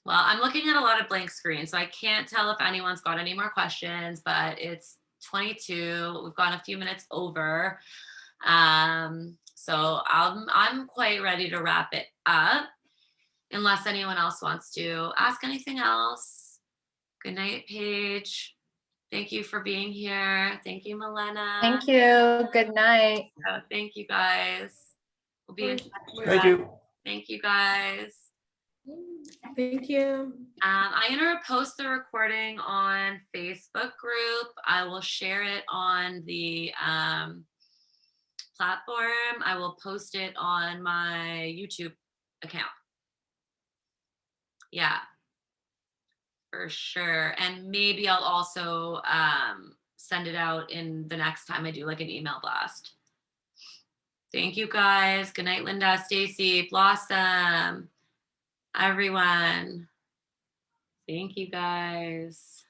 I'm looking at a lot of blank screens, so I can't tell if anyone's got any more questions, but it's 22. We've gone a few minutes over. So I'm quite ready to wrap it up, unless anyone else wants to ask anything else. Good night, Paige. Thank you for being here. Thank you, Milena. Thank you. Good night. Thank you, guys. We'll be in touch. Thank you. Thank you, guys. Thank you. I'm going to post the recording on Facebook group. I will share it on the platform. I will post it on my YouTube account. Yeah, for sure. And maybe I'll also send it out in the next time I do like an email blast. Thank you, guys. Good night, Linda, Stacy, Blossom, everyone. Thank you, guys.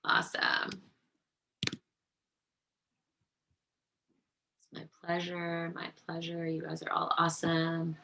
Awesome. It's my pleasure. My pleasure. You guys are all awesome.